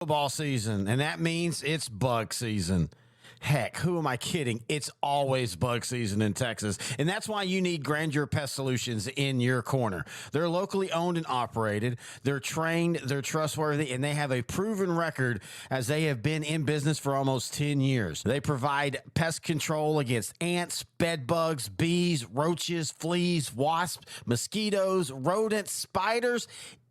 Football season, and that means it's bug season. Heck, who am I kidding? It's always bug season in Texas. And that's why you need Grandeur Pest Solutions in your corner. They're locally owned and operated. They're trained, they're trustworthy, and they have a proven record as they have been in business for almost 10 years. They provide pest control against ants, bed bugs, bees, roaches, fleas, wasps, mosquitoes, rodents, spiders.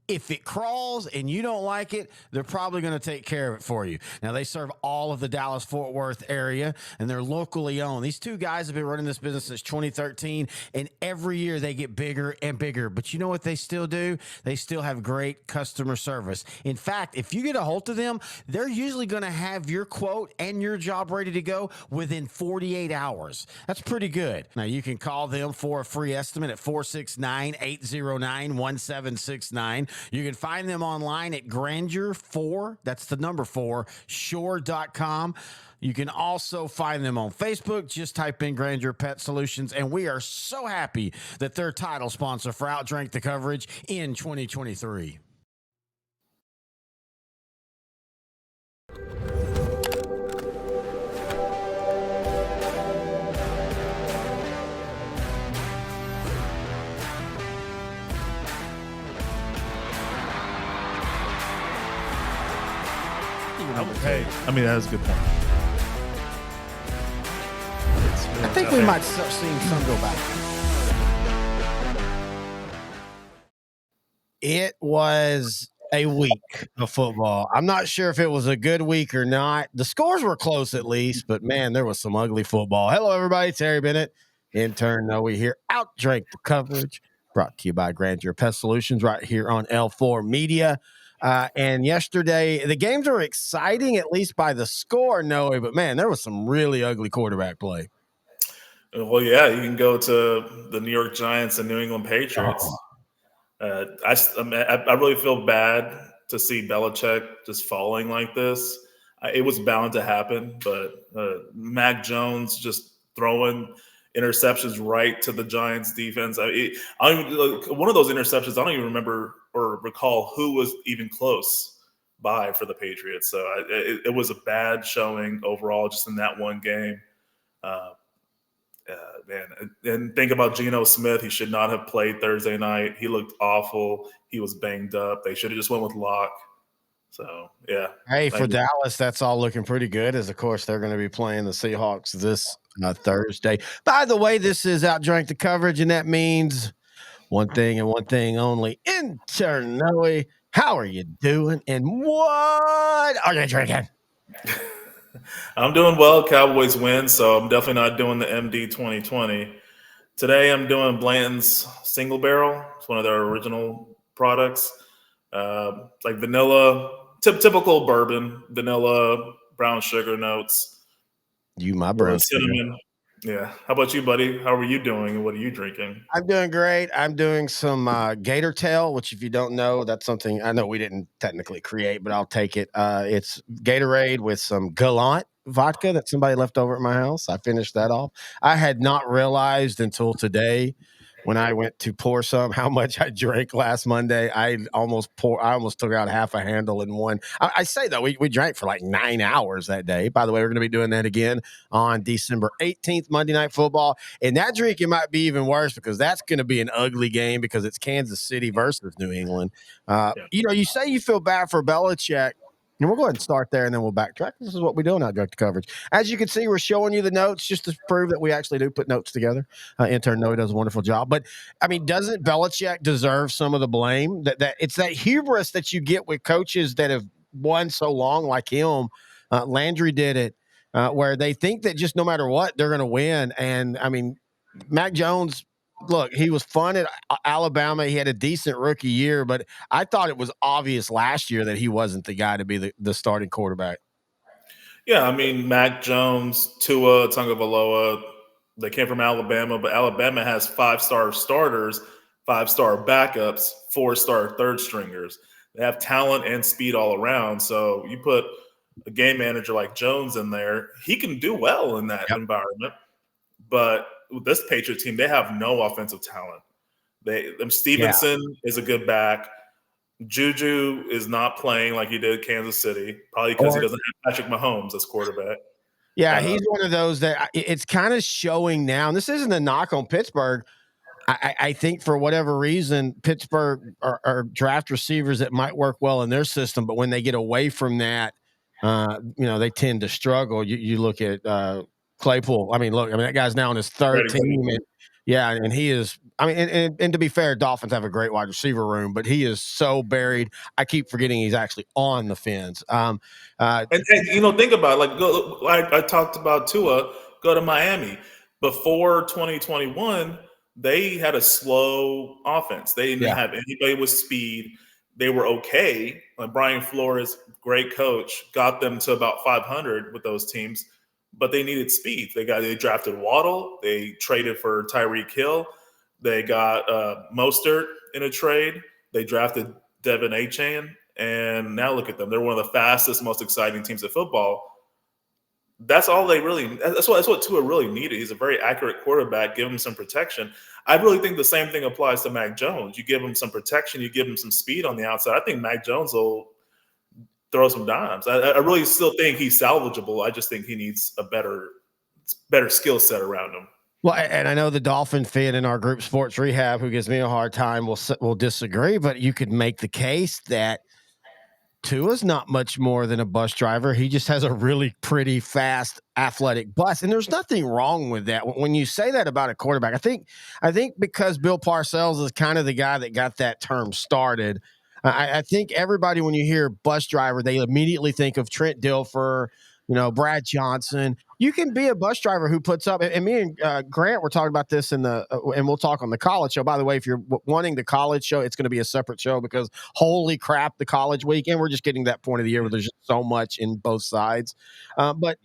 If it crawls and you don't like it, they're probably going to take care of it for you. Now, they serve all of the Dallas-Fort Worth area, and they're locally owned. These two guys have been running this business since 2013, and every year they get bigger and bigger. But you know what they still do? They still have great customer service. In fact, if you get a hold of them, they're usually going to have your quote and your job ready to go within 48 hours. That's pretty good. Now, you can call them for a free estimate at 469-809-1769. You can find them online at Grandeur4, that's the number 4, shore.com. You can also find them on Facebook. Just type in Grandeur Pet Solutions, and we are so happy that they're title sponsor for OutDrank The Coverage in 2023. Hey, I mean, that was a good point. I think we might start seeing some go back. It was a week of football. I'm not sure if it was a good week or not. The scores were close at least, but man, there was some ugly football. Hello, everybody. Terry Bennett, intern Noe here. OutDrank The Coverage, brought to you by Grandeur Pest Solutions right here on L4 Media. And yesterday, the games were exciting, at least by the score, Noe, but man, there was some really ugly quarterback play. Well, yeah, you can go to the New York Giants and New England Patriots. I really feel bad to see Belichick just falling like this. It was bound to happen, but Mac Jones just throwing interceptions right to the Giants defense. One of those interceptions, I don't even remember or recall who was even close by for the Patriots. So it was a bad showing overall just in that one game. Man, and think about Geno Smith. He should not have played Thursday night. He looked awful. He was banged up. They should have just went with Locke. So, yeah. Hey, for Dallas, that's all looking pretty good, as, of course, they're going to be playing the Seahawks this Thursday. By the way, this is OutDrank The Coverage, and that means one thing and one thing only. Internally, how are you doing, and what are you drinking? I'm doing well. Cowboys win, so I'm definitely not doing the MD 2020. Today, I'm doing Blanton's Single Barrel. It's one of their original products. Like vanilla, typical bourbon, vanilla, brown sugar notes. You, my brown cinnamon. Yeah. How about you, buddy? How are you doing, and what are you drinking? I'm doing great. I'm doing some Gator Tail, which, if you don't know, that's something I know we didn't technically create, but I'll take it. It's Gatorade with some Gallant vodka that somebody left over at my house. I finished that off. I had not realized until today, when I went to pour some, how much I drank last Monday. I almost took out half a handle in one. I say though, we drank for like 9 hours that day. By the way, we're going to be doing that again on December 18th, Monday Night Football. And that drink, it might be even worse because that's going to be an ugly game because it's Kansas City versus New England. You know, you say you feel bad for Belichick. And we'll go ahead and start there, and then we'll backtrack. This is what we do in OutDrank The Coverage. As you can see, we're showing you the notes just to prove that we actually do put notes together. Intern Noe does a wonderful job. But, I mean, doesn't Belichick deserve some of the blame? That it's that hubris that you get with coaches that have won so long like him. Landry did it, where they think that just no matter what, they're going to win. And, I mean, Mac Jones, look, he was fun at Alabama. He had a decent rookie year, but I thought it was obvious last year that he wasn't the guy to be the starting quarterback. Yeah, I mean, Mac Jones, Tua Tagovailoa, they came from Alabama, but Alabama has 5-star starters, 5-star backups, 4-star third stringers. They have talent and speed all around. So you put a game manager like Jones in there, he can do well in that environment. But with this Patriot team, they have no offensive talent. Stevenson is a good back. Juju is not playing like he did Kansas City, probably because he Or doesn't have Patrick Mahomes as quarterback. yeah, Uh, he's one of those that it's kind of showing now. And this isn't a knock on Pittsburgh. I think for whatever reason, Pittsburgh are draft receivers that might work well in their system, but when they get away from that, they tend to struggle. You look at Claypool. That guy's now on his third Ready, team, and yeah, and he is. And to be fair, Dolphins have a great wide receiver room, but he is so buried. I keep forgetting he's actually on the fence. And think about it, I talked about Tua go to Miami before 2021. They had a slow offense. They didn't Yeah, have anybody with speed. They were okay. Like Brian Flores, great coach, got them to about 500 with those teams, but they needed speed. They drafted Waddle. They traded for Tyreek Hill. They got Mostert in a trade. They drafted Devin Achane, and now look at them. They're one of the fastest, most exciting teams in football. That's all they really. That's what Tua really needed. He's a very accurate quarterback. Give him some protection. I really think the same thing applies to Mac Jones. You give him some protection. You give him some speed on the outside. I think Mac Jones will throw some dimes. I really still think he's salvageable. I just think he needs a better skill set around him. well, and I know the Dolphin fan in our group Sports Rehab, who gives me a hard time, will disagree. But you could make the case that Tua's not much more than a bus driver. He just has a really pretty fast, athletic bus, and there's nothing wrong with that. When you say that about a quarterback, I think because Bill Parcells is kind of the guy that got that term started. I think everybody, when you hear bus driver, they immediately think of Trent Dilfer, Brad Johnson. You can be a bus driver who puts up, and me and Grant were talking about this and we'll talk on the college show. By the way, if you're wanting the college show, it's going to be a separate show because holy crap, the college weekend. We're just getting that point of the year where there's just so much in both sides. But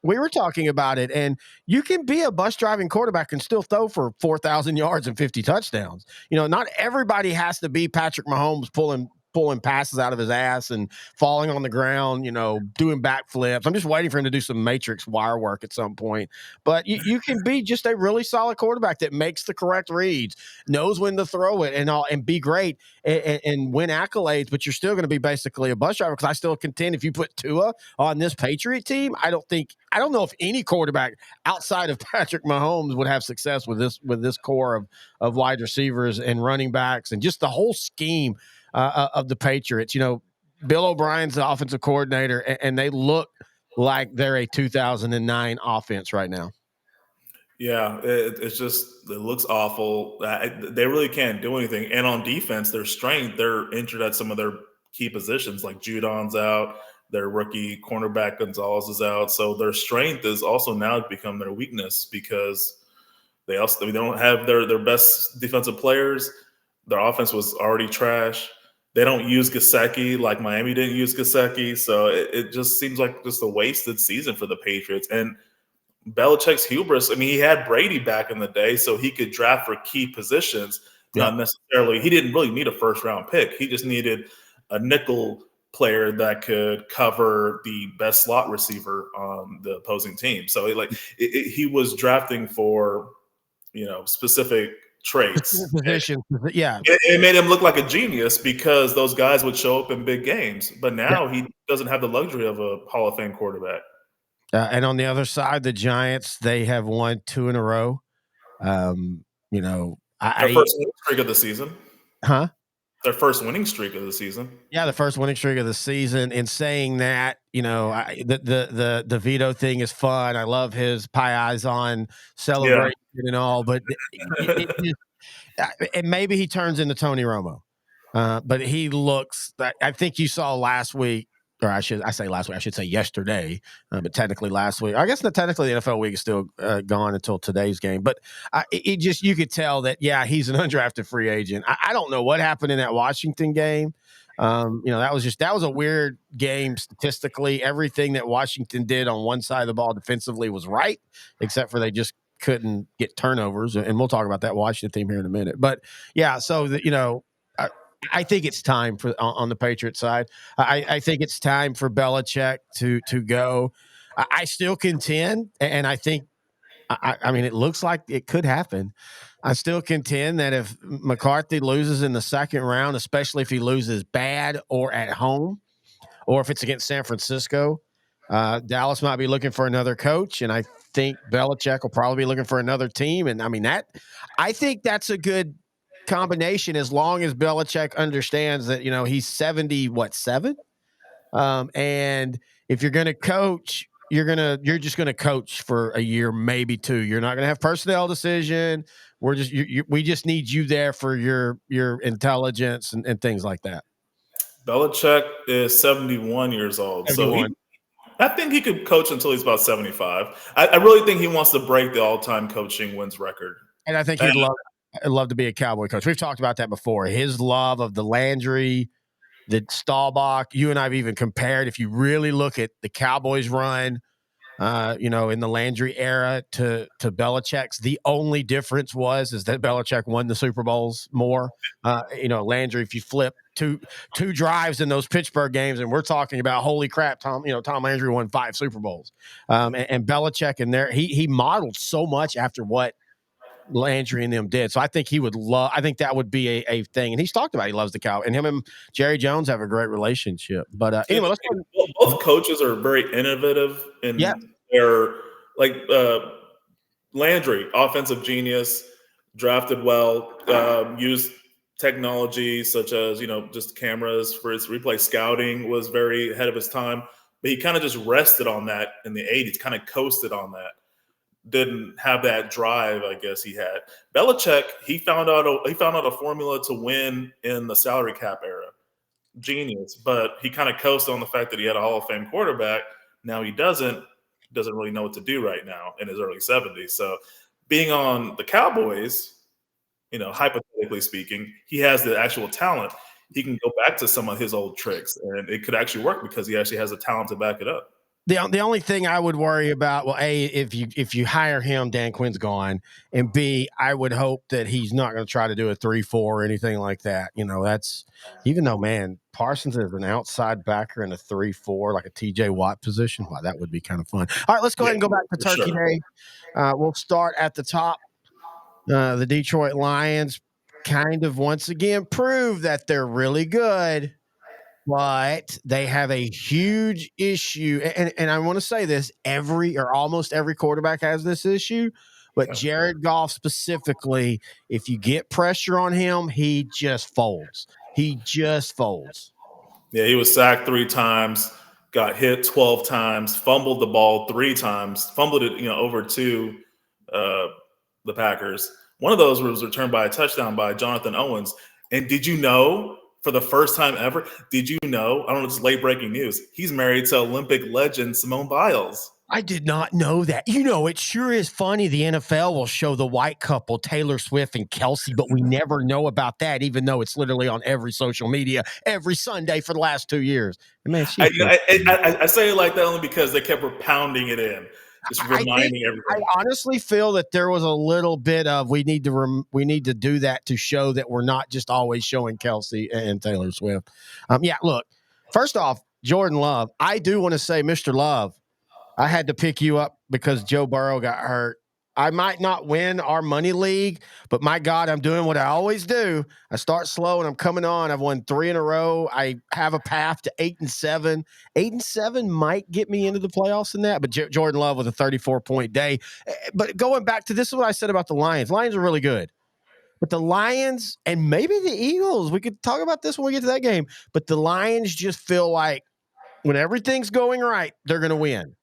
we were talking about it, and you can be a bus driving quarterback and still throw for 4,000 yards and 50 touchdowns. Not everybody has to be Patrick Mahomes pulling passes out of his ass and falling on the ground, doing backflips. I'm just waiting for him to do some matrix wire work at some point. But you can be just a really solid quarterback that makes the correct reads, knows when to throw it, and be great and win accolades. But you're still going to be basically a bus driver because I still contend if you put Tua on this Patriot team, I don't know if any quarterback outside of Patrick Mahomes would have success with this core of wide receivers and running backs and just the whole scheme of the Patriots. Bill O'Brien's the offensive coordinator, and they look like they're a 2009 offense right now. Yeah, it looks awful. They really can't do anything. And on defense, their strength, they're injured at some of their key positions, like Judon's out, their rookie cornerback Gonzalez is out. So their strength is also now become their weakness because they don't have their best defensive players. Their offense was already trash. They don't use Gesicki like Miami didn't use Gesicki. So it just seems like just a wasted season for the Patriots. And Belichick's hubris. I mean, he had Brady back in the day, so he could draft for key positions. Yep. Not necessarily, he didn't really need a first round pick. He just needed a nickel player that could cover the best slot receiver on the opposing team. So he was drafting for specific traits. Position, yeah. It made him look like a genius because those guys would show up in big games. But Yeah. now he doesn't have the luxury of a Hall of Fame quarterback. And on the other side, the Giants, they have won 2 in a row. Their first winning streak of the season. Huh? Their first winning streak of the season. Yeah, the first winning streak of the season. In saying that, the veto thing is fun. I love his pie eyes on celebration and all, but and maybe he turns into Tony Romo. But he looks. I think you saw last week, or I should say yesterday, but technically last week. I guess technically the NFL week is still gone until today's game. But you could tell that he's an undrafted free agent. I don't know what happened in that Washington game. That was a weird game statistically. Everything that Washington did on one side of the ball defensively was right, except for they just couldn't get turnovers. And we'll talk about that Washington team here in a minute. But I think it's time for on the Patriots side. I think it's time for Belichick to go. I still contend, and I think I mean, it looks like it could happen. I still contend that if McCarthy loses in the second round, especially if he loses bad or at home, or if it's against San Francisco, Dallas might be looking for another coach, and I think Belichick will probably be looking for another team. And I mean I think that's a good combination as long as Belichick understands that he's 7, and if you're going to coach, you're just going to coach for a year, maybe two. You're not going to have personnel decision. We just need you there for your intelligence and things like that. Belichick is 71 years old, so 71. I think he could coach until he's about 75. I really think he wants to break the all-time coaching wins record. And I think he'd love to be a Cowboy coach. We've talked about that before. His love of the Landry, the Staubach. You and I have even compared. If you really look at the Cowboys run, in the Landry era to Belichick's, the only difference is that Belichick won the Super Bowls more. Landry, if you flip two drives in those Pittsburgh games, and we're talking about holy crap, Tom Landry won 5 Super Bowls, and Belichick in there, he modeled so much after what Landry and them did. So I think I think that would be a thing. And he's talked about he loves the Cow, and him and Jerry Jones have a great relationship. But anyway, let's go. Both coaches are very innovative in their Landry, offensive genius, drafted well, used technology such as just cameras for his replay scouting, was very ahead of his time. But he kind of just rested on that in the 80s, kind of coasted on that. Didn't have that drive, I guess he had. Belichick, he found out a formula to win in the salary cap era. Genius, but he kind of coasted on the fact that he had a Hall of Fame quarterback. Now he doesn't really know what to do right now in his early 70s. So being on the Cowboys, hypothetically speaking, he has the actual talent. He can go back to some of his old tricks, and it could actually work because he actually has the talent to back it up. The only thing I would worry about, well, A, if you hire him, Dan Quinn's gone, and B, I would hope that he's not going to try to do a 3-4 or anything like that. That's, even though, man, Parsons is an outside backer in a 3-4, like a TJ Watt position. Wow, that would be kind of fun. All right, let's go ahead and go back to Turkey Day. We'll start at the top. The Detroit Lions kind of once again prove that they're really good. But they have a huge issue, and I want to say this: almost every quarterback has this issue, but Jared Goff specifically, if you get pressure on him, he just folds. Yeah, he was sacked 3 times, got hit 12 times, fumbled the ball 3 times, fumbled it over to the Packers. One of those was returned by a touchdown by Jonathan Owens. And did you know? For the first time ever, did you know? I don't know, this is late breaking news. He's married to Olympic legend Simone Biles. I did not know that. It sure is funny. The NFL will show the white couple, Taylor Swift and Kelsey, but we never know about that, even though it's literally on every social media every Sunday for the last 2 years. And man, I say it like that only because they kept pounding it in. Just reminding everybody. I honestly feel that there was a little bit of we need to do that to show that we're not just always showing Kelsey and Taylor Swift. Look, first off, Jordan Love, I do want to say, Mr. Love, I had to pick you up because Joe Burrow got hurt. I might not win our money league, but my God, I'm doing what I always do. I start slow and I'm coming on. I've won 3 in a row. I have a path to 8-7. 8-7 might get me into the playoffs in that, but Jordan Love with a 34-point day. But going back to this is what I said about the Lions. Lions are really good. But the Lions and maybe the Eagles, we could talk about this when we get to that game, but the Lions just feel like when everything's going right, they're going to win.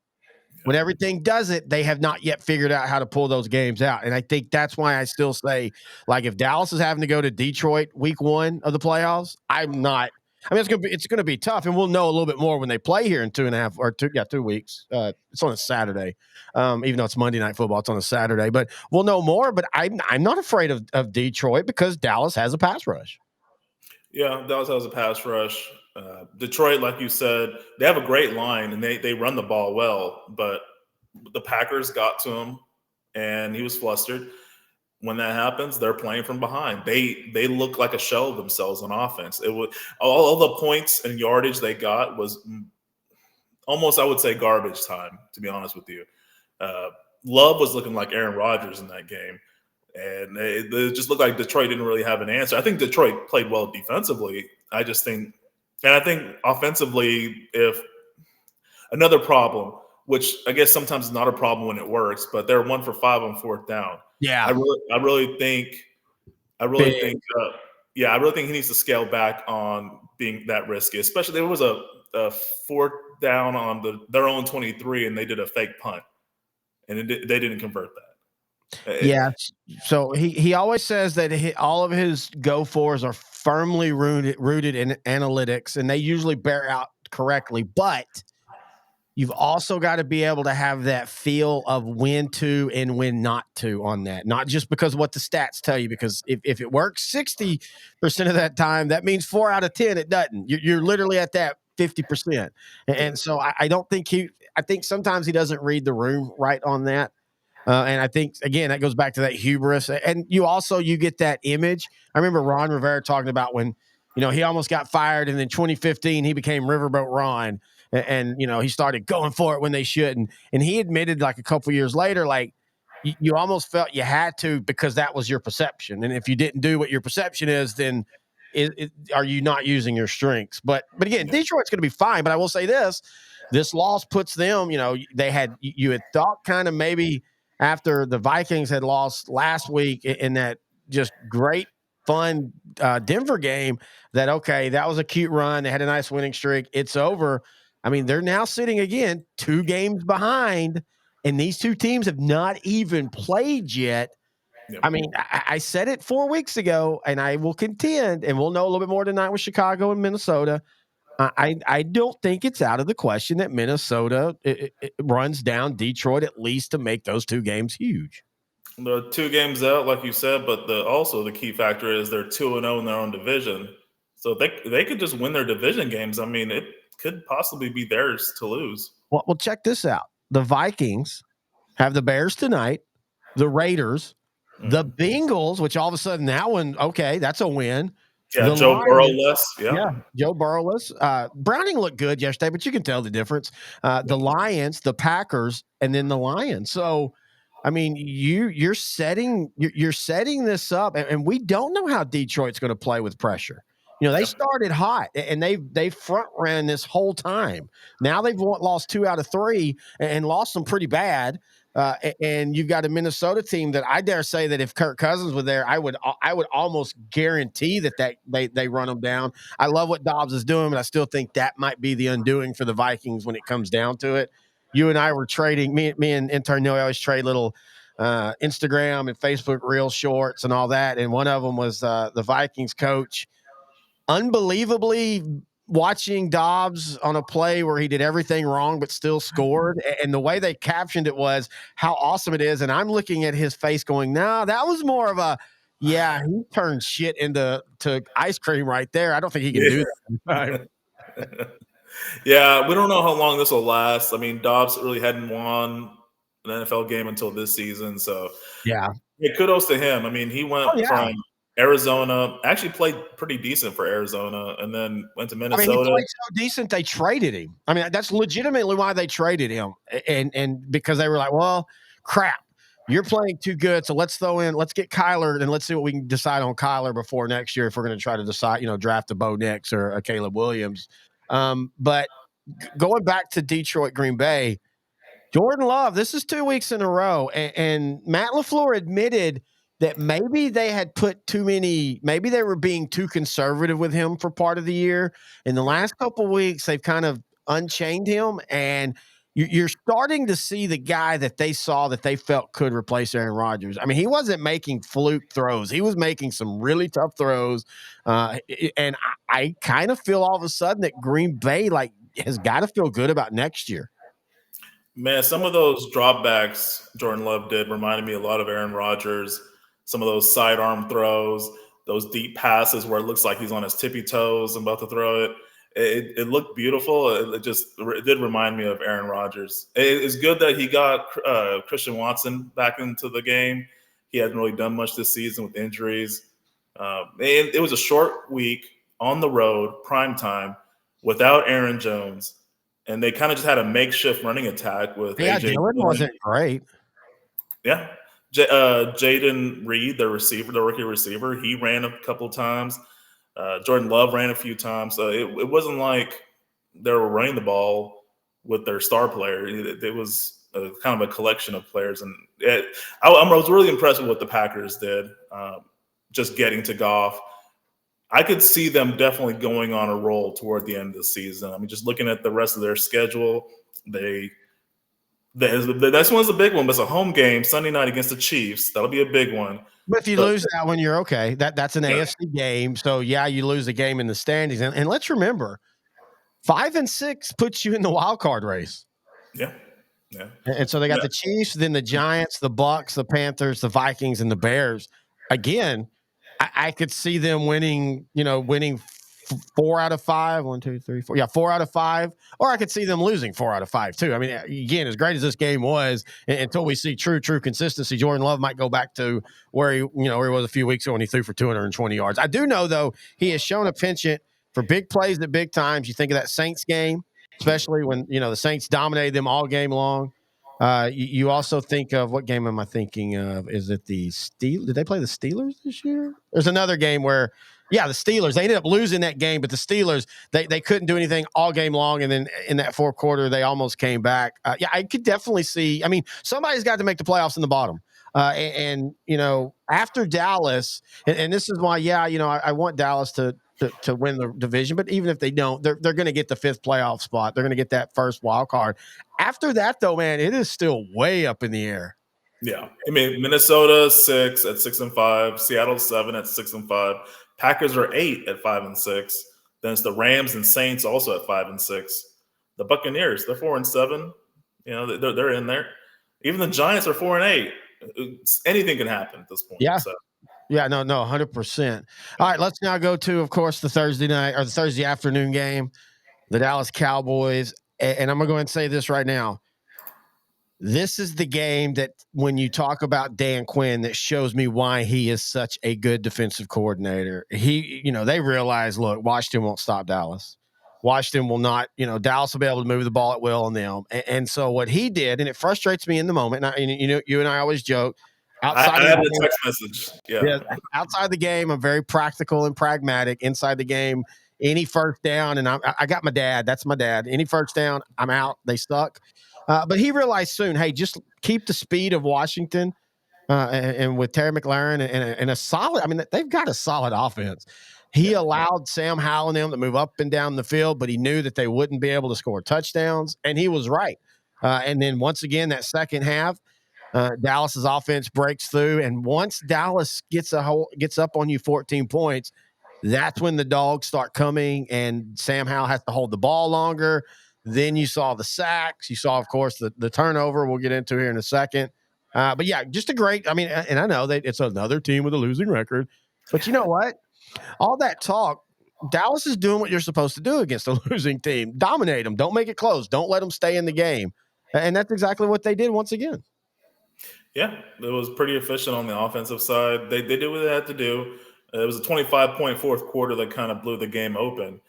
When everything does it, they have not yet figured out how to pull those games out. And I think that's why I still say, like, if Dallas is having to go to Detroit week 1 of the playoffs, I'm not. I mean, it's gonna be tough, and we'll know a little bit more when they play here in 2.5 or 2 weeks. It's on a Saturday, even though it's Monday Night Football. It's on a Saturday, but we'll know more. But I'm not afraid of Detroit because Dallas has a pass rush. Yeah, Dallas has a pass rush. Detroit, like you said, they have a great line and they run the ball well, but the Packers got to him and he was flustered. When that happens, they're playing from behind. They look like a shell of themselves on offense. It was all the points and yardage they got was almost, I would say, garbage time, to be honest with you. Love was looking like Aaron Rodgers in that game. And it just looked like Detroit didn't really have an answer. I think Detroit played well defensively. I just think, and I think offensively, if another problem, which I guess sometimes is not a problem when it works, but they're 1 for 5 on fourth down. Yeah, I really think, I really big. think, yeah, I really think he needs to scale back on being that risky. Especially there was a fourth down on their own 23, and they did a fake punt, and they didn't convert that. Yeah. So he always says that all of his go fours are firmly rooted in analytics, and they usually bear out correctly. But you've also got to be able to have that feel of when to and when not to on that. Not just because of what the stats tell you, because if it works 60% of that time, that means 4 out of 10 it doesn't. You're literally at that 50%. And so I don't think I think sometimes he doesn't read the room right on that. And I think again that goes back to that hubris, and you get that image. I remember Ron Rivera talking about when he almost got fired, and then 2015 he became Riverboat Ron, and he started going for it when they shouldn't. And he admitted like a couple years later, like you almost felt you had to because that was your perception, and if you didn't do what your perception is, then are you not using your strengths? But again, Detroit's going to be fine. But I will say this loss puts them. They had you had thought kind of maybe after the Vikings had lost last week in that just great, fun Denver game that, okay, that was a cute run. They had a nice winning streak. It's over. I mean, they're now sitting again 2 games behind, and these 2 teams have not even played yet. Yep. I mean, I said it 4 weeks ago, and I will contend, and we'll know a little bit more tonight with Chicago and Minnesota. I don't think it's out of the question that Minnesota it runs down Detroit at least to make those 2 games huge. The 2 games out, like you said, but also the key factor is they're 2-0 in their own division. So they could just win their division games. I mean, it could possibly be theirs to lose. Well, check this out. The Vikings have the Bears tonight, the Raiders, the Bengals, which all of a sudden that one, okay, that's a win. Yeah, The Joe Burrow-less. Yeah, Joe Burrow-less. Browning looked good yesterday, but you can tell the difference. The Lions, the Packers, and then the Lions. So, I mean, you're setting this up, and we don't know how Detroit's going to play with pressure. They started hot, and they front ran this whole time. Now they've lost 2 out of 3 and lost them pretty bad. And you've got a Minnesota team that I dare say that if Kirk Cousins were there, I would almost guarantee that they run them down. I love what Dobbs is doing, but I still think that might be the undoing for the Vikings when it comes down to it. You and I were trading. Me and intern Neil always trade little Instagram and Facebook reel shorts and all that. And one of them was the Vikings coach unbelievably watching Dobbs on a play where he did everything wrong but still scored, and the way they captioned it was how awesome it is. And I'm looking at his face going, no, that was more of a, yeah, he turned shit into ice cream right there. I don't think he can do that. Yeah, we don't know how long this will last. I mean, Dobbs really hadn't won an NFL game until this season, so yeah, kudos to him. I mean, he went from Arizona, actually played pretty decent for Arizona, and then went to Minnesota. I mean, he played so decent they traded him. I mean, that's legitimately why they traded him, and because they were like, well, crap, you're playing too good, so let's get Kyler, and let's see what we can decide on Kyler before next year if we're going to try to decide, draft a Bo Nix or a Caleb Williams. But going back to Detroit, Green Bay, Jordan Love, this is 2 weeks in a row, and Matt LaFleur admitted that maybe they had maybe they were being too conservative with him for part of the year. In the last couple of weeks, they've kind of unchained him, and you're starting to see the guy that they saw that they felt could replace Aaron Rodgers. I mean, he wasn't making fluke throws. He was making some really tough throws, and I kind of feel all of a sudden that Green Bay has got to feel good about next year. Man, some of those dropbacks Jordan Love did reminded me a lot of Aaron Rodgers. Some of those sidearm throws, those deep passes where it looks like he's on his tippy toes about to throw it. It looked beautiful. It did remind me of Aaron Rodgers. It's good that he got Christian Watson back into the game. He hasn't really done much this season with injuries. It was a short week on the road, prime time, without Aaron Jones. And they kind of just had a makeshift running attack with AJ. Dillon wasn't great. Yeah. Jaden Reed, the receiver, the rookie receiver, he ran a couple times. Jordan Love ran a few times. So it wasn't like they were running the ball with their star player. It was kind of a collection of players. And I was really impressed with what the Packers did, just getting to Goff. I could see them definitely going on a roll toward the end of the season. I mean, just looking at the rest of their schedule, they the next one's a big one, but it's a home game Sunday night against the Chiefs. That'll be a big one. But if you But lose that one, you're okay. That's an yeah, AFC game. So yeah, you lose a game in the standings. And let's remember, 5-6 puts you in the wild card race. yeah, yeah, And so they got yeah. the Chiefs, then the Giants, the Bucks, the Panthers, the Vikings, and the Bears. Again, I could see them winning 4 out of 5. 1, 2, 3, 4. Yeah, 4 out of 5. Or I could see them losing 4 out of 5 too. I mean, again, as great as this game was, until we see true consistency, Jordan Love might go back to where he was a few weeks ago when he threw for 220 yards. I do know though he has shown a penchant for big plays at big times. You think of that Saints game, especially when the Saints dominated them all game long. You also think of, what game am I thinking of? Is it the Steel? Did they play the Steelers this year? There's another game where, yeah, the Steelers. They ended up losing that game, but the Steelers they couldn't do anything all game long, and then in that fourth quarter they almost came back. Yeah, I could definitely see. I mean, somebody's got to make the playoffs in the bottom. After Dallas, and this is why, yeah, I want Dallas to win the division, but even if they don't, they're going to get the 5th playoff spot. They're going to get that first wild card. After that, though, man, it is still way up in the air. Yeah, I mean, Minnesota 6 at 6-5, Seattle 7 at 6-5, Packers are 8 at 5-6. Then it's the Rams and Saints also at 5-6. The Buccaneers, they're 4-7. They're in there. Even the Giants are 4-8. Anything can happen at this point. Yeah. So Yeah, no, 100%. All right, let's now go to, of course, the Thursday night or the Thursday afternoon game, the Dallas Cowboys. And I'm going to go ahead and say this right now. This is the game that, when you talk about Dan Quinn, that shows me why he is such a good defensive coordinator. They realize, look, Washington won't stop Dallas. Washington will not, Dallas will be able to move the ball at will on them. And so what he did, and it frustrates me in the moment, you and I always joke, outside I of had the the game, text message. yeah, Yeah. outside the game, I'm very practical and pragmatic. Inside the game, any first down, and I got my dad. That's my dad. Any first down, I'm out. They suck. But he realized soon, hey, just keep the speed of Washington, and with Terry McLaurin and a solid. I mean, they've got a solid offense. He Yeah. allowed Sam Howell and them to move up and down the field, but he knew that they wouldn't be able to score touchdowns, and he was right. And then once again, that second half, Dallas's offense breaks through, and once Dallas gets up on you 14 points, that's when the dogs start coming, and Sam Howell has to hold the ball longer. Then you saw the sacks. You saw, of course, the turnover. We'll get into here in a second. But yeah, just a great. I mean, and I know that it's another team with a losing record, but you know what? All that talk, Dallas is doing what you're supposed to do against a losing team. Dominate them. Don't make it close. Don't let them stay in the game. And that's exactly what they did once again. Yeah, it was pretty efficient on the offensive side. They did what they had to do. It was a 25-point fourth quarter that kind of blew the game open.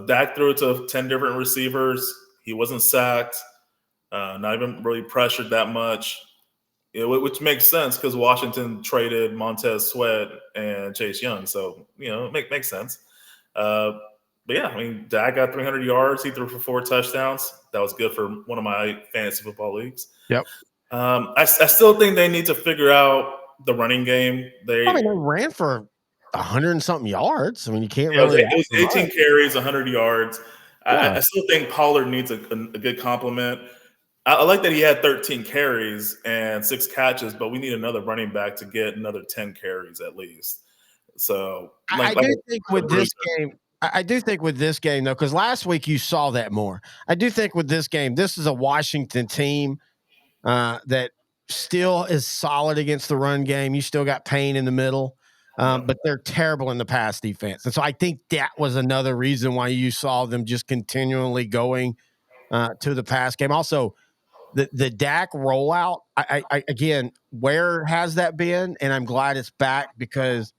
Dak threw it to 10 different receivers. He wasn't sacked, not even really pressured that much, which makes sense because Washington traded Montez Sweat and Chase Young. So, it makes sense. Uh, but yeah, I mean, Dak got 300 yards. He threw for 4 touchdowns. That was good for one of my fantasy football leagues. Yep. I still think they need to figure out the running game. I mean, they ran for 100 and something yards. I mean, you can't It was, really. it was 18 carries, 100 yards. Yeah. I still think Pollard needs a good compliment. I like that he had 13 carries and 6 catches, but we need another running back to get another 10 carries at least. So, I do think with this game, I do think with this game, though, because last week you saw that more. I do think with this game, this is a Washington team that still is solid against the run game. You still got Payne in the middle, but they're terrible in the pass defense. And so I think that was another reason why you saw them just continually going to the pass game. Also, the Dak rollout, I again, where has that been? And I'm glad it's back because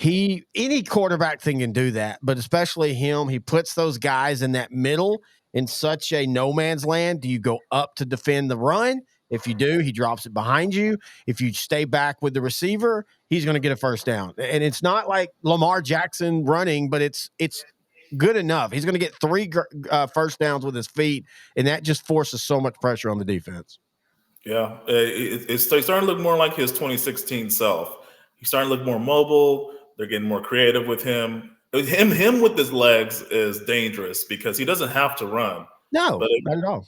any quarterback thing can do that, but especially him. He puts those guys in that middle in such a no man's land. Do you go up to defend the run? If you do, he drops it behind you. If you stay back with the receiver, he's going to get a first down. And it's not like Lamar Jackson running, but it's good enough. He's going to get 3 first downs with his feet, and that just forces so much pressure on the defense. Yeah, it's starting to look more like his 2016 self. He's starting to look more mobile. They're getting more creative with him. Him with his legs is dangerous because he doesn't have to run, No, but not at all.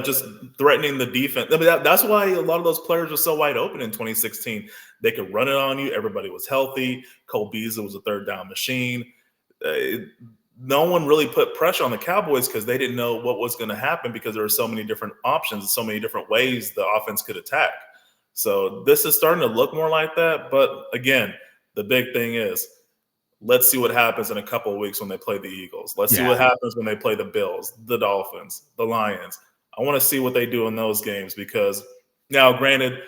just threatening the defense. I mean, that's why a lot of those players were so wide open in 2016. They could run it on you. Everybody was healthy. Cole Beasley was a third down machine. No one really put pressure on the Cowboys because they didn't know what was going to happen because there were so many different options, so many different ways the offense could attack. So this is starting to look more like that. But again, the big thing is let's see what happens in a couple of weeks when they play the Eagles. Let's see what happens when they play the Bills, the Dolphins, the Lions. I want to see what they do in those games because now, granted,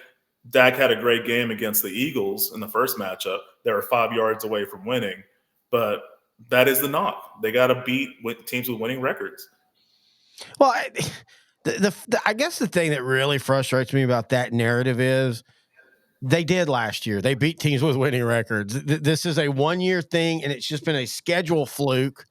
Dak had a great game against the Eagles in the first matchup. They were 5 yards away from winning, but that is the knock. They got to beat teams with winning records. Well, I guess the thing that really frustrates me about that narrative is they did last year. They beat teams with winning records. This is a 1-year thing, and it's just been a schedule fluke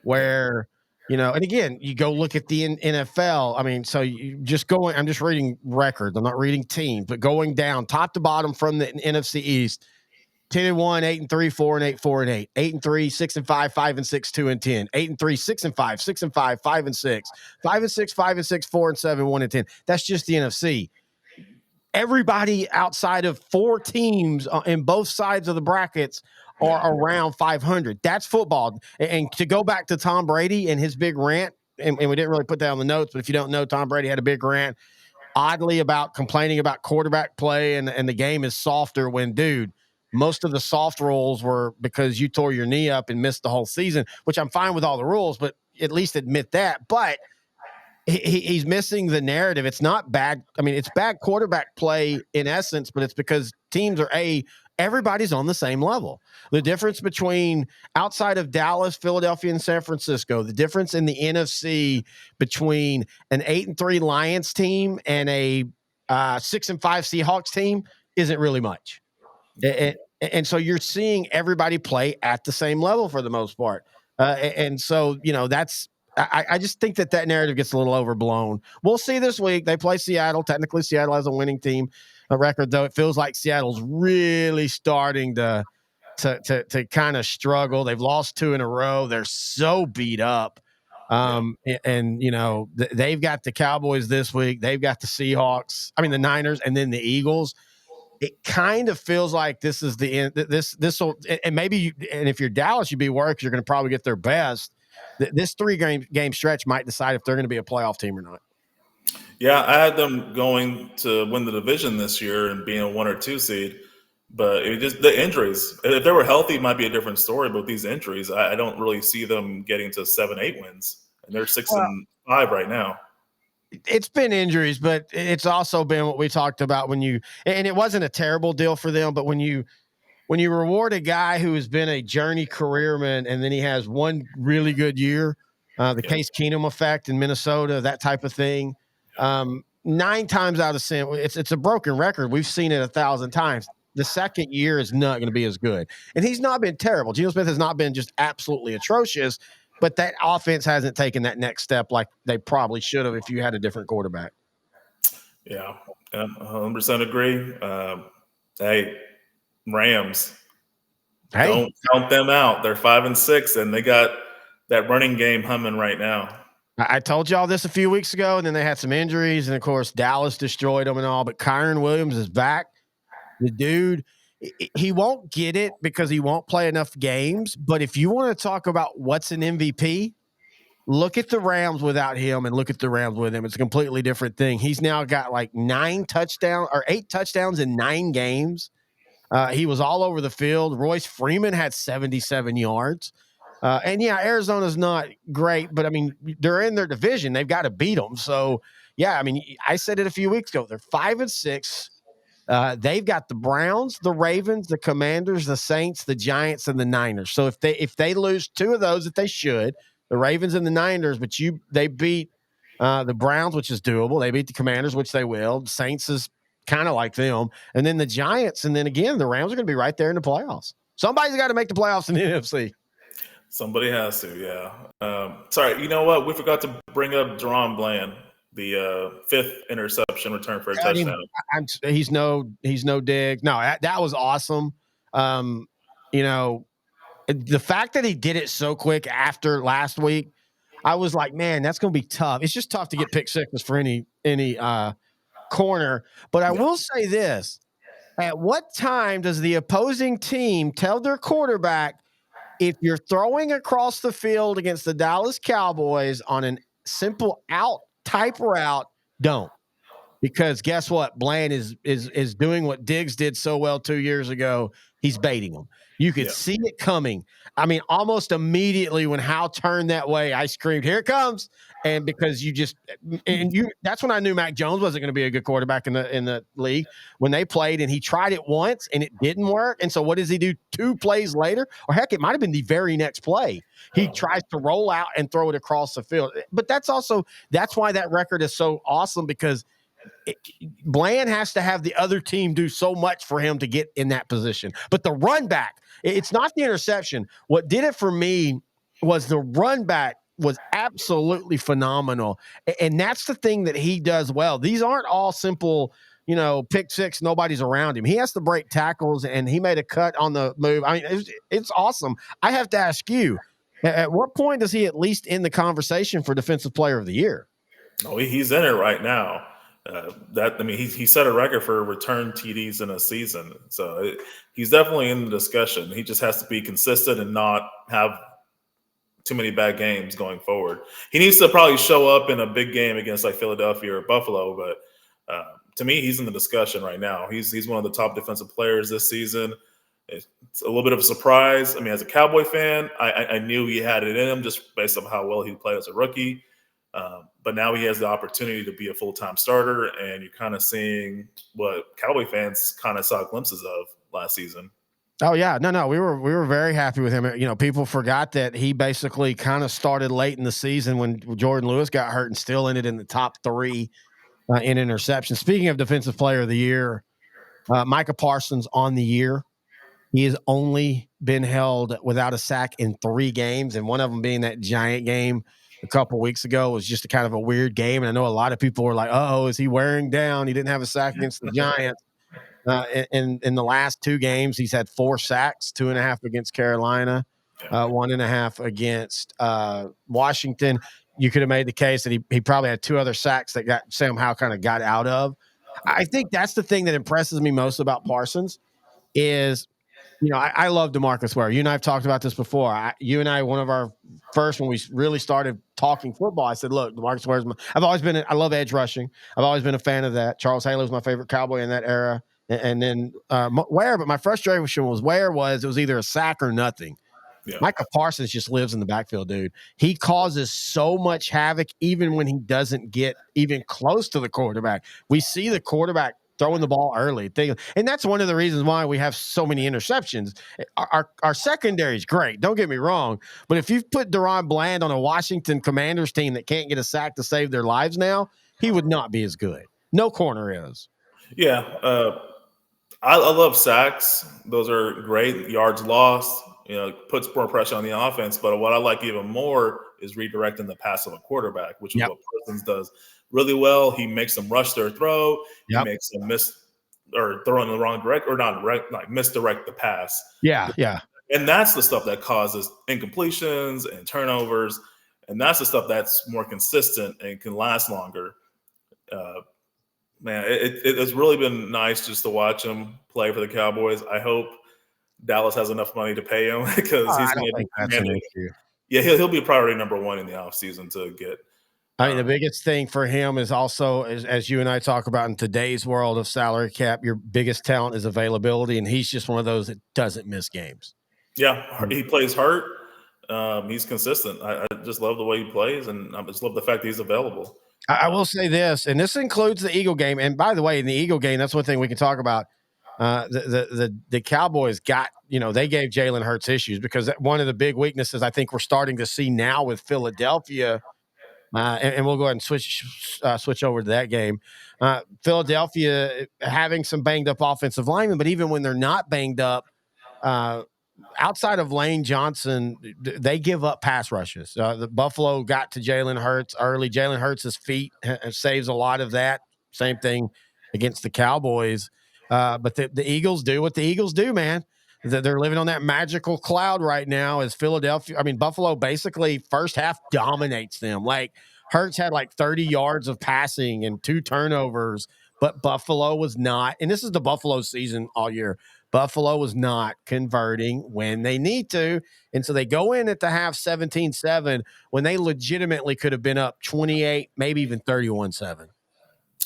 where, and again, you go look at the NFL. I mean, so you just going, I'm just reading records. I'm not reading teams, but going down top to bottom from the NFC East, 10-1, 8-3, 4-8, 4-8, 8-3, 6-5, 5-6, 2-10, 8-3, 6-5, 6-5, 5-6, 5-6, 5-6, 4-7, 1-10. That's just the NFC. Everybody outside of 4 teams in both sides of the brackets are around 500. That's football. And to go back to Tom Brady and his big rant, and we didn't really put that on the notes, but if you don't know, Tom Brady had a big rant oddly about complaining about quarterback play and the game is softer when, dude, most of the soft rules were because you tore your knee up and missed the whole season, which I'm fine with all the rules, but at least admit that. But he's missing the narrative. It's not bad. I mean, it's bad quarterback play in essence, but it's because teams are everybody's on the same level. The difference between outside of Dallas, Philadelphia, and San Francisco, the difference in the NFC between an 8-3 Lions team and a 6-5 Seahawks team isn't really much. And so you're seeing everybody play at the same level for the most part. And so, that's, I just think that narrative gets a little overblown. We'll see this week. They play Seattle. Technically, Seattle has a winning team record, though. It feels like Seattle's really starting to kind of struggle. They've lost 2 in a row. They're so beat up. And they've got the Cowboys this week. They've got the Seahawks. I mean, the Niners, and then the Eagles. It kind of feels like this is the end. This will, and maybe, and if you're Dallas, you'd be worried because you're going to probably get their best. This 3-game stretch might decide if they're going to be a playoff team or not. Yeah, I had them going to win the division this year and being a 1 or 2 seed, but it just the injuries. If they were healthy, it might be a different story. But with these injuries, I don't really see them getting to 7-8 wins, and they're 6-5 right now. It's been injuries, but it's also been what we talked about and it wasn't a terrible deal for them, but when you reward a guy who has been a journey careerman and then he has one really good year, Case Keenum effect in Minnesota, that type of thing. 9 times out of 10, it's a broken record. We've seen it 1,000 times. The second year is not going to be as good. And he's not been terrible. Geno Smith has not been just absolutely atrocious, but that offense hasn't taken that next step like they probably should have if you had a different quarterback. Yeah, 100% agree. Hey, Rams, don't count them out. They're 5-6, and they got that running game humming right now. I told y'all this a few weeks ago, and then they had some injuries, and of course Dallas destroyed them and all. But Kyron Williams is back. The dude, he won't get it because he won't play enough games. But if you want to talk about what's an MVP, look at the Rams without him and look at the Rams with him. It's a completely different thing. He's now got like 8 touchdowns in 9 games. He was all over the field. Royce Freeman had 77 yards. And yeah, Arizona's not great, but I mean, they're in their division. They've got to beat them. So yeah, I mean, I said it a few weeks ago. They're 5-6. They've got the Browns, the Ravens, the Commanders, the Saints, the Giants, and the Niners. So if they lose 2 of those, that they should, the Ravens and the Niners, but they beat The Browns, which is doable. They beat the Commanders, which they will. Saints is kind of like them. And then the Giants. And then again, the Rams are going to be right there in the playoffs. Somebody's got to make the playoffs in the NFC. Somebody has to, yeah. Sorry, you know what? We forgot to bring up Deron Bland, the fifth interception return for a I mean, touchdown. he's no dig. No, that was awesome. You know, the fact that he did it so quick after last week, I was like, man, that's going to be tough. It's just tough to get pick sixes for any corner. But I Yeah. will say this: at what time does the opposing team tell their quarterback, if you're throwing across the field against the Dallas Cowboys on a simple out type route, don't? Because guess what? Bland is doing what Diggs did so well 2 years ago. He's baiting them. You could Yeah. see it coming. I mean, almost immediately when Howe turned that way, I screamed, "Here it comes!" And because that's when I knew Mac Jones wasn't going to be a good quarterback in the league when they played, and he tried it once and it didn't work. And so what does he do? 2 plays later, or heck, it might have been the very next play. He tries to roll out and throw it across the field. But that's why that record is so awesome, because Bland has to have the other team do so much for him to get in that position. But the run back, it's not the interception. What did it for me was the run back was absolutely phenomenal. And that's the thing that he does well. These aren't all simple, pick six, nobody's around him. He has to break tackles, and he made a cut on the move. I mean, it's awesome. I have to ask you, at what point does he at least in the conversation for Defensive Player of the Year? No, he's in it right now. He set a record for return TDs in a season, so he's definitely in the discussion. He just has to be consistent and not have too many bad games going forward. He needs to probably show up in a big game against like Philadelphia or Buffalo, but to me, he's in the discussion right now. He's one of the top defensive players this season. It's a little bit of a surprise. I mean, as a Cowboy fan, I knew he had it in him just based on how well he played as a rookie. But now he has the opportunity to be a full-time starter, and you're kind of seeing what Cowboy fans kind of saw glimpses of last season. Oh yeah, no, we were very happy with him. People forgot that he basically kind of started late in the season when Jordan Lewis got hurt and still ended in the top 3 in interceptions. Speaking of Defensive Player of the Year, Micah Parsons on the year. He has only been held without a sack in 3 games, and one of them being that Giant game a couple weeks ago was just a kind of a weird game. And I know a lot of people were like, "Oh, is he wearing down? He didn't have a sack against the Giants." In the last 2 games, he's had 4 sacks, 2.5 against Carolina, 1.5 against Washington. You could have made the case that he probably had 2 other sacks that somehow kind of got out of. I think that's the thing that impresses me most about Parsons is, I love DeMarcus Ware. You and I have talked about this before. One of our first, when we really started talking football, I said, look, DeMarcus Ware I love edge rushing. I've always been a fan of that. Charles Haley was my favorite Cowboy in that era. And then Ware, but my frustration was it was either a sack or nothing. Yeah. Micah Parsons just lives in the backfield, dude. He causes so much havoc even when he doesn't get even close to the quarterback. We see the quarterback throwing the ball early. And that's one of the reasons why we have so many interceptions. Our secondary is great. Don't get me wrong. But if you've put Deron Bland on a Washington Commanders team that can't get a sack to save their lives now, he would not be as good. No corner is. Yeah. I love sacks. Those are great. Yards lost, puts more pressure on the offense. But what I like even more is redirecting the pass of a quarterback, which is what Parsons does really well. He makes them rush their throw. He makes them miss or throw in the wrong direction, or not misdirect the pass. Yeah. And that's the stuff that causes incompletions and turnovers. And that's the stuff that's more consistent and can last longer. Man, it has really been nice just to watch him play for the Cowboys. I hope Dallas has enough money to pay him because he's going to be that's an issue. Yeah, he'll be priority number 1 in the offseason to get. I mean, the biggest thing for him is also, as you and I talk about in today's world of salary cap, your biggest talent is availability, and he's just one of those that doesn't miss games. Yeah, he plays hurt. He's consistent. I just love the way he plays, and I just love the fact that he's available. I will say this, and this includes the Eagle game. And by the way, in the Eagle game, that's one thing we can talk about. The Cowboys got, they gave Jalen Hurts issues because one of the big weaknesses I think we're starting to see now with Philadelphia And we'll go ahead and switch over to that game. Philadelphia having some banged up offensive linemen, but even when they're not banged up, uh, outside of Lane Johnson, they give up pass rushes. The Buffalo got to Jalen Hurts early. Jalen Hurts' feet saves a lot of that. Same thing against the Cowboys. But the Eagles do what the Eagles do, man. They're living on that magical cloud right now as Philadelphia. I mean, Buffalo basically first half dominates them. Like Hurts had like 30 yards of passing and 2 turnovers, but Buffalo was not. And this is the Buffalo season all year. Buffalo was not converting when they need to. And so they go in at the half 17-7 when they legitimately could have been up 28, maybe even 31-7.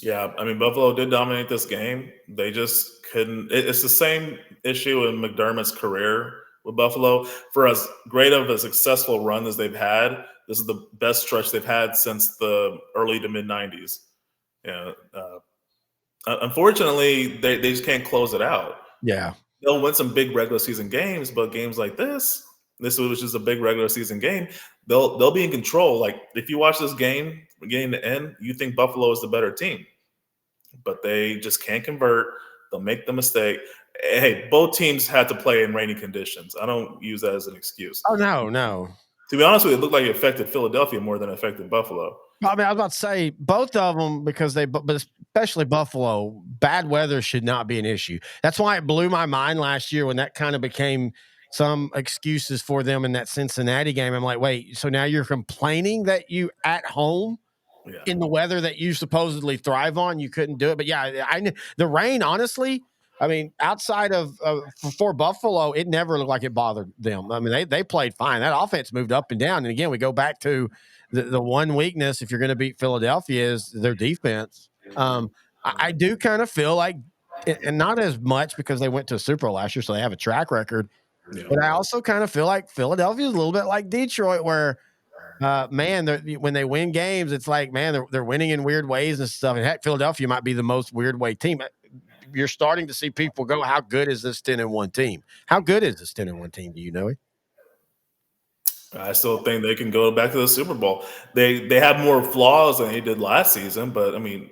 Yeah, I mean Buffalo did dominate this game. They just couldn't. It's the same issue in McDermott's career with Buffalo. For as great of a successful run as they've had, this is the best stretch they've had since the early to mid '90s. Yeah, unfortunately, they just can't close it out. Yeah. They'll win some big regular season games, but games like this was just a big regular season game. They'll be in control. Like if you watch this game, beginning to end, you think Buffalo is the better team, but they just can't convert. They'll make the mistake. Hey, both teams had to play in rainy conditions. I don't use that as an excuse. Oh, no, no. To be honest with you, it looked like it affected Philadelphia more than it affected Buffalo. I mean, I was about to say both of them because but especially Buffalo, bad weather should not be an issue. That's why it blew my mind last year when that kind of became some excuses for them in that Cincinnati game. I'm like, wait, so now you're complaining that you at home Yeah. in the weather that you supposedly thrive on, you couldn't do it. But yeah, the rain, honestly, I mean, outside of for Buffalo, it never looked like it bothered them. I mean, they played fine. That offense moved up and down. And again, we go back to the one weakness if you're going to beat Philadelphia is their defense. I do kind of feel like, and not as much because they went to a Super Bowl last year, so they have a track record. Yeah. But I also kind of feel like Philadelphia is a little bit like Detroit, where man, when they win games, it's like, man, they're winning in weird ways and stuff. And heck, Philadelphia might be the most weird way team. You're starting to see people go, how good is this 10-1 team? How good is this 10-1 team? Do you know it? I still think they can go back to the Super Bowl. They have more flaws than they did last season, but I mean,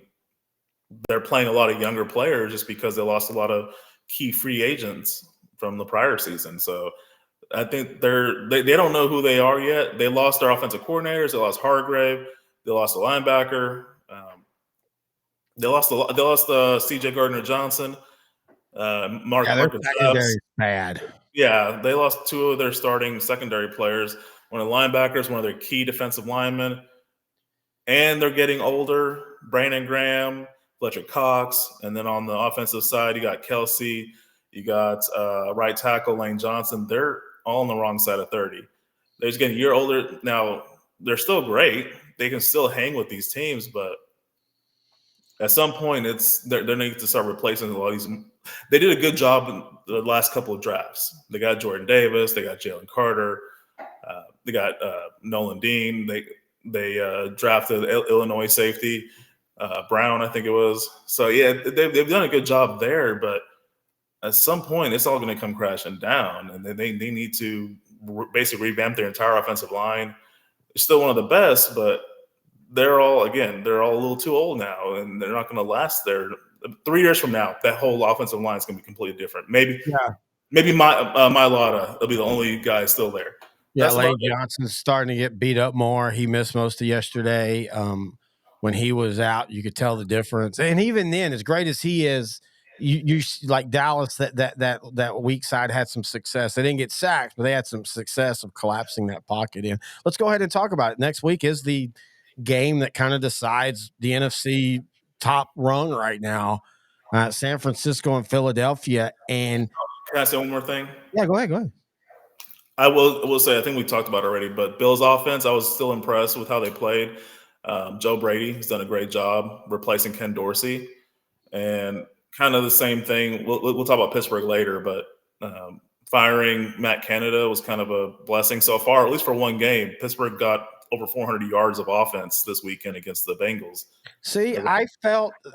they're playing a lot of younger players just because they lost a lot of key free agents from the prior season. So I think they don't know who they are yet. They lost their offensive coordinators. They lost Hargrave. They lost a linebacker. They lost C.J. Gardner Johnson. Yeah, their Marcus secondary Epps. is bad. Yeah, they lost two of their starting secondary players. One of the linebackers, one of their key defensive linemen, and they're getting older. Brandon Graham, Fletcher Cox, and then on the offensive side, you got Kelsey, you got right tackle Lane Johnson. They're all on the wrong side of 30. They're just getting a year older. Now, they're still great. They can still hang with these teams, but at some point, they're going to start replacing a lot of these. They did a good job in the last couple of drafts. They got Jordan Davis, they got Jalen Carter, they got Nolan Dean. They drafted Illinois safety Brown, I think it was. So yeah, they've done a good job there, but at some point, it's all going to come crashing down, and they need to basically revamp their entire offensive line. They're still one of the best, but they're all a little too old now, and they're not going to last there. 3 years from now, that whole offensive line is going to be completely different. Maybe my Lotta will be the only guy still there. Yeah, That's about Lane it. Johnson's starting to get beat up more. He missed most of yesterday. When he was out, you could tell the difference. And even then, as great as he is, you like Dallas, that weak side had some success. They didn't get sacked, but they had some success of collapsing that pocket in. Let's go ahead and talk about it. Next week is the game that kind of decides the NFC top rung right now. San Francisco and Philadelphia. And Can I say one more thing? yeah, go ahead, go ahead. I will say I think we talked about it already, but Bills offense, I was still impressed with how they played. Joe Brady has done a great job replacing Ken Dorsey, and kind of the same thing. We'll talk about Pittsburgh later, but firing Matt Canada was kind of a blessing so far, at least for one game. Pittsburgh got over 400 yards of offense this weekend against the Bengals. See,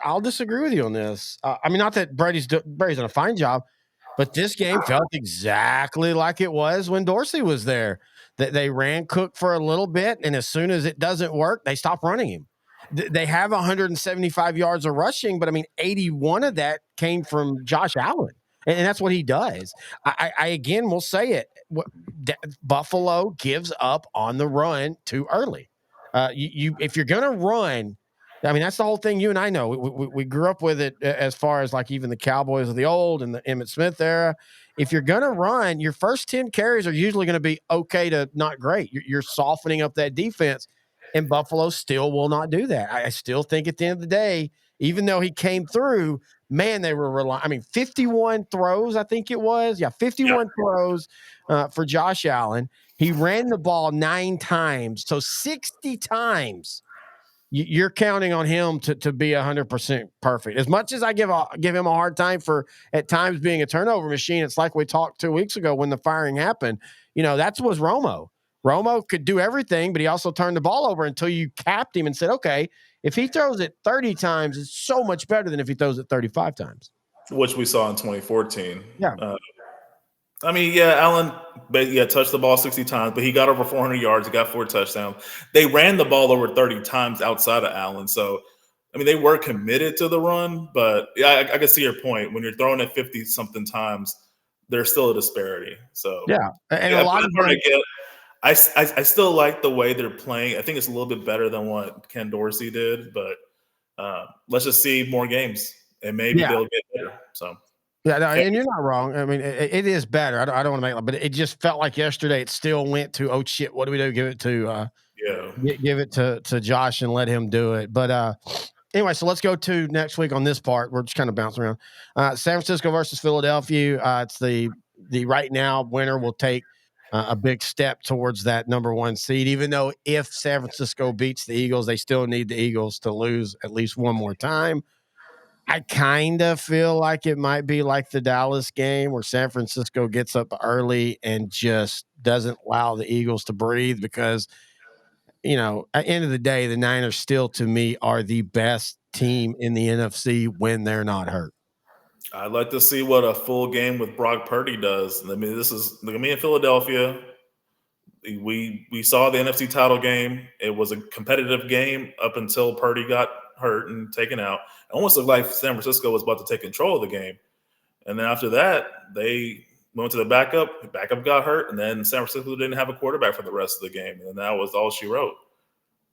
I'll disagree with you on this. I mean, not that Brady's done a fine job. But this game felt exactly like it was when Dorsey was there. They ran Cook for a little bit, and as soon as it doesn't work, they stop running him. They have 175 yards of rushing, but I mean, 81 of that came from Josh Allen, and that's what he does. I again will say it: Buffalo gives up on the run too early. If you're gonna run, I mean, that's the whole thing. You and I know we grew up with it as far as like even the Cowboys of the old and the Emmitt Smith era. If you're going to run, your first 10 carries are usually going to be okay to not great. You're softening up that defense, and Buffalo still will not do that. I still think at the end of the day, even though he came through, man, they were relying. I mean, 51 throws, I think it was. Yeah, Yeah. 51 throws for Josh Allen. He ran the ball 9 times, so 60 times you're counting on him to be 100% perfect. As much as I give him a hard time for at times being a turnover machine, it's like we talked 2 weeks ago when the firing happened. That was Romo. Romo could do everything, but he also turned the ball over until you capped him and said, okay, if he throws it 30 times, it's so much better than if he throws it 35 times. Which we saw in 2014. Yeah. I mean, yeah, Allen, touched the ball 60 times, but he got over 400 yards. He got 4 touchdowns. They ran the ball over 30 times outside of Allen. So, I mean, they were committed to the run, but yeah, I can see your point. When you're throwing it 50 something times, there's still a disparity. So, Yeah. And yeah, a lot of I them, get. I still like the way they're playing. I think it's a little bit better than what Ken Dorsey did, but let's just see more games and maybe yeah. they'll get better. So. Yeah, no, and you're not wrong. I mean, it is better. I don't want to make, but it just felt like yesterday. It still went to, oh shit, what do we do? Give it to Yeah. give it to Josh and let him do it. But anyway, so let's go to next week on this part. We're just kind of bouncing around. San Francisco versus Philadelphia. It's the right now winner will take a big step towards that number 1 seed. Even though if San Francisco beats the Eagles, they still need the Eagles to lose at least one more time. I kind of feel like it might be like the Dallas game where San Francisco gets up early and just doesn't allow the Eagles to breathe because, at the end of the day, the Niners still, to me, are the best team in the NFC when they're not hurt. I'd like to see what a full game with Brock Purdy does. I mean, this is look at me in Philadelphia. We saw the NFC title game. It was a competitive game up until Purdy got hurt and taken out. It almost looked like San Francisco was about to take control of the game. And then after that, they went to the backup. The backup got hurt, and then San Francisco didn't have a quarterback for the rest of the game. And that was all she wrote.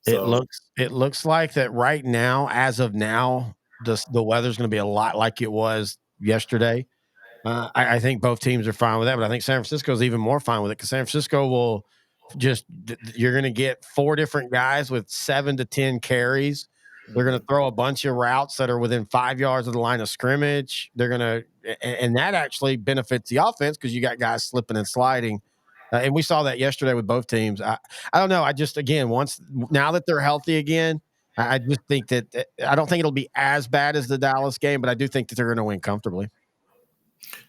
So It looks like that right now, as of now, the weather's going to be a lot like it was yesterday. I think both teams are fine with that, but I think San Francisco is even more fine with it because San Francisco will you're going to get 4 different guys with 7 to 10 carries. They're going to throw a bunch of routes that are within 5 yards of the line of scrimmage. They're going to, and that actually benefits the offense because you got guys slipping and sliding. And we saw that yesterday with both teams. I don't know. I just, again, now that they're healthy again, I just think that I don't think it'll be as bad as the Dallas game, but I do think that they're going to win comfortably.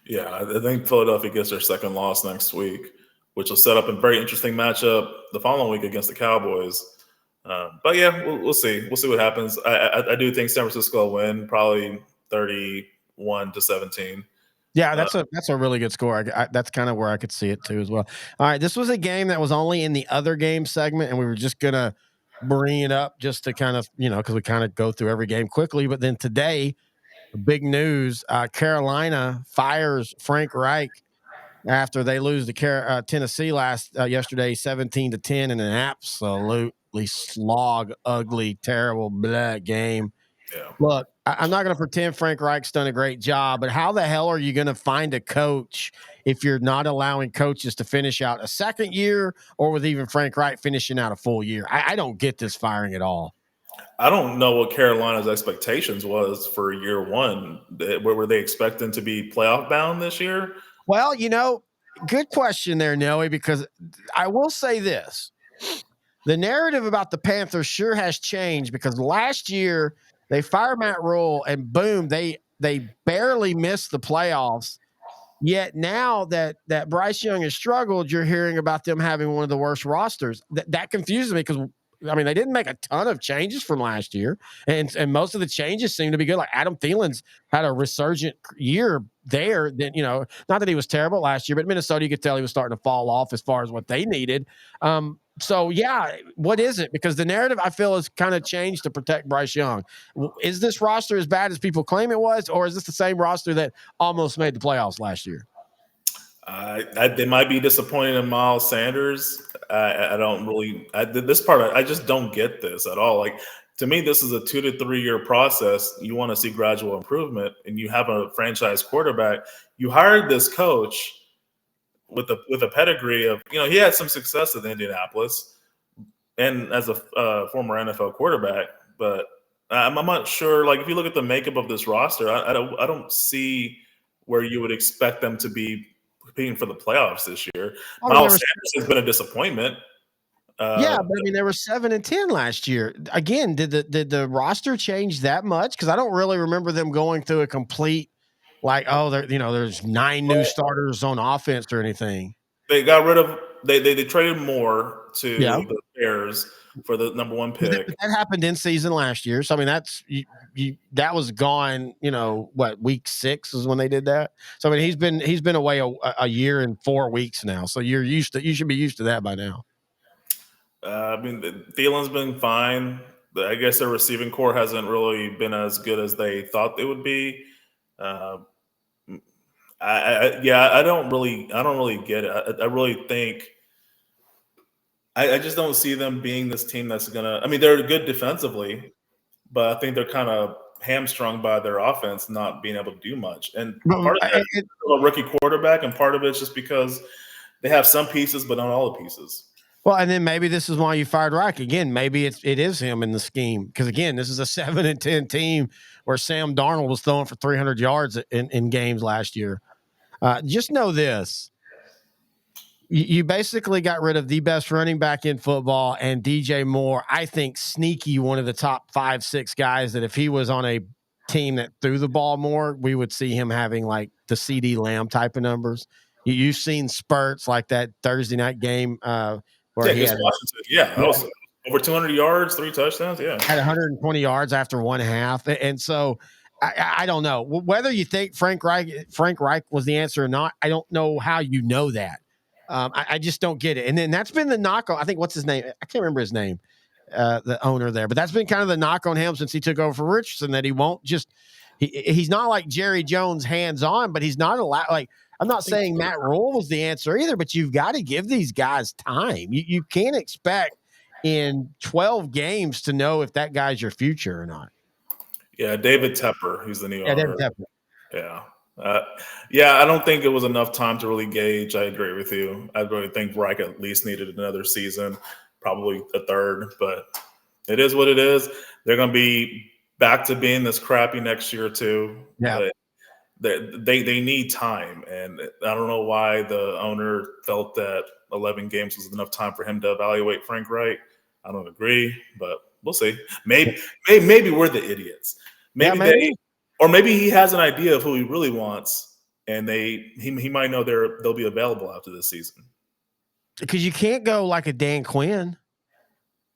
yeah, I think Philadelphia gets their second loss next week, which will set up a very interesting matchup the following week against the Cowboys. But yeah, we'll see. We'll see what happens. I do think San Francisco will win, probably 31-17. Yeah, that's a really good score. That's kind of where I could see it too as well. All right, this was a game that was only in the other game segment, and we were just gonna bring it up just to kind of because we kind of go through every game quickly. But then today, big news: Carolina fires Frank Reich after they lose to Tennessee yesterday, 17-10 in an absolutely ugly, terrible game. Yeah. Look, I'm not going to pretend Frank Reich's done a great job, but how the hell are you going to find a coach if you're not allowing coaches to finish out a second year or with even Frank Reich finishing out a full year? I don't get this firing at all. I don't know what Carolina's expectations was for year one. Were they expecting to be playoff bound this year? Well, good question there, Noe, because I will say this. The narrative about the Panthers sure has changed because last year they fired Matt Rule and boom, they barely missed the playoffs. Yet now that Bryce Young has struggled, you're hearing about them having one of the worst rosters. That confuses me because I mean, they didn't make a ton of changes from last year, and most of the changes seem to be good. Like Adam Thielen's had a resurgent year there. Then not that he was terrible last year, but Minnesota, you could tell he was starting to fall off as far as what they needed. So yeah, what is it? Because the narrative I feel has kind of changed to protect Bryce Young. Is this roster as bad as people claim it was, or is this the same roster that almost made the playoffs last year? They might be disappointed in Miles Sanders. I don't really this part. I just don't get this at all. Like to me, this is a 2 to 3 year process. You want to see gradual improvement, and you have a franchise quarterback. You hired this coach with a pedigree of he had some success at Indianapolis and as a former NFL quarterback, but I'm not sure. Like if you look at the makeup of this roster, I don't see where you would expect them to be competing for the playoffs this year. I mean, Miles Sanders has been a disappointment. yeah, but I mean, they were 7-10 last year. Again, did the roster change that much? Because I don't really remember them going through a complete there's 9 new starters on offense or anything. They got rid of they traded more to Yeah, the Bears for the number 1 pick. that happened in season last year. So I mean, that's that was gone. Week 6 is when they did that. So I mean, he's been away a year and 4 weeks now. So you should be used to that by now. I mean, Thielen's been fine. I guess their receiving core hasn't really been as good as they thought it would be. I don't really get it. I really think I just don't see them being this team that's gonna. I mean, they're good defensively, but I think they're kind of hamstrung by their offense not being able to do much. And part of that is a rookie quarterback, and part of it's just because they have some pieces, but not all the pieces. Well, and then maybe this is why you fired Reich again. Maybe it is him in the scheme because again, this is a 7-10 team where Sam Darnold was throwing for 300 yards in games last year. Just know this: you basically got rid of the best running back in football, and DJ Moore. I think sneaky one of the top 5-6 guys that if he was on a team that threw the ball more, we would see him having like the CD Lamb type of numbers. You've seen spurts like that Thursday night game. Where he had that was over 200 yards, 3 touchdowns. Yeah, had 120 yards after one half, and so I don't know whether you think Frank Reich was the answer or not. I don't know how you know that. I just don't get it. And then that's been the knock on. I think what's his name? I can't remember his name. The owner there, but that's been kind of the knock on him since he took over for Richardson that he won't just. He's not like Jerry Jones hands on, but he's not allowed. Like I'm not saying Matt Rule was the answer either, but you've got to give these guys time. You can't expect in 12 games to know if that guy's your future or not. Yeah, David Tepper, who's the new owner. Yeah. I don't think it was enough time to really gauge. I agree with you. I really think Reich at least needed another season, probably a third, but it is what it is. They're going to be back to being this crappy next year too. Yeah. They need time, and I don't know why the owner felt that 11 games was enough time for him to evaluate Frank Reich. I don't agree, but we'll see. Maybe we're the idiots. Maybe he has an idea of who he really wants, and he might know they'll be available after this season. Because you can't go like a Dan Quinn.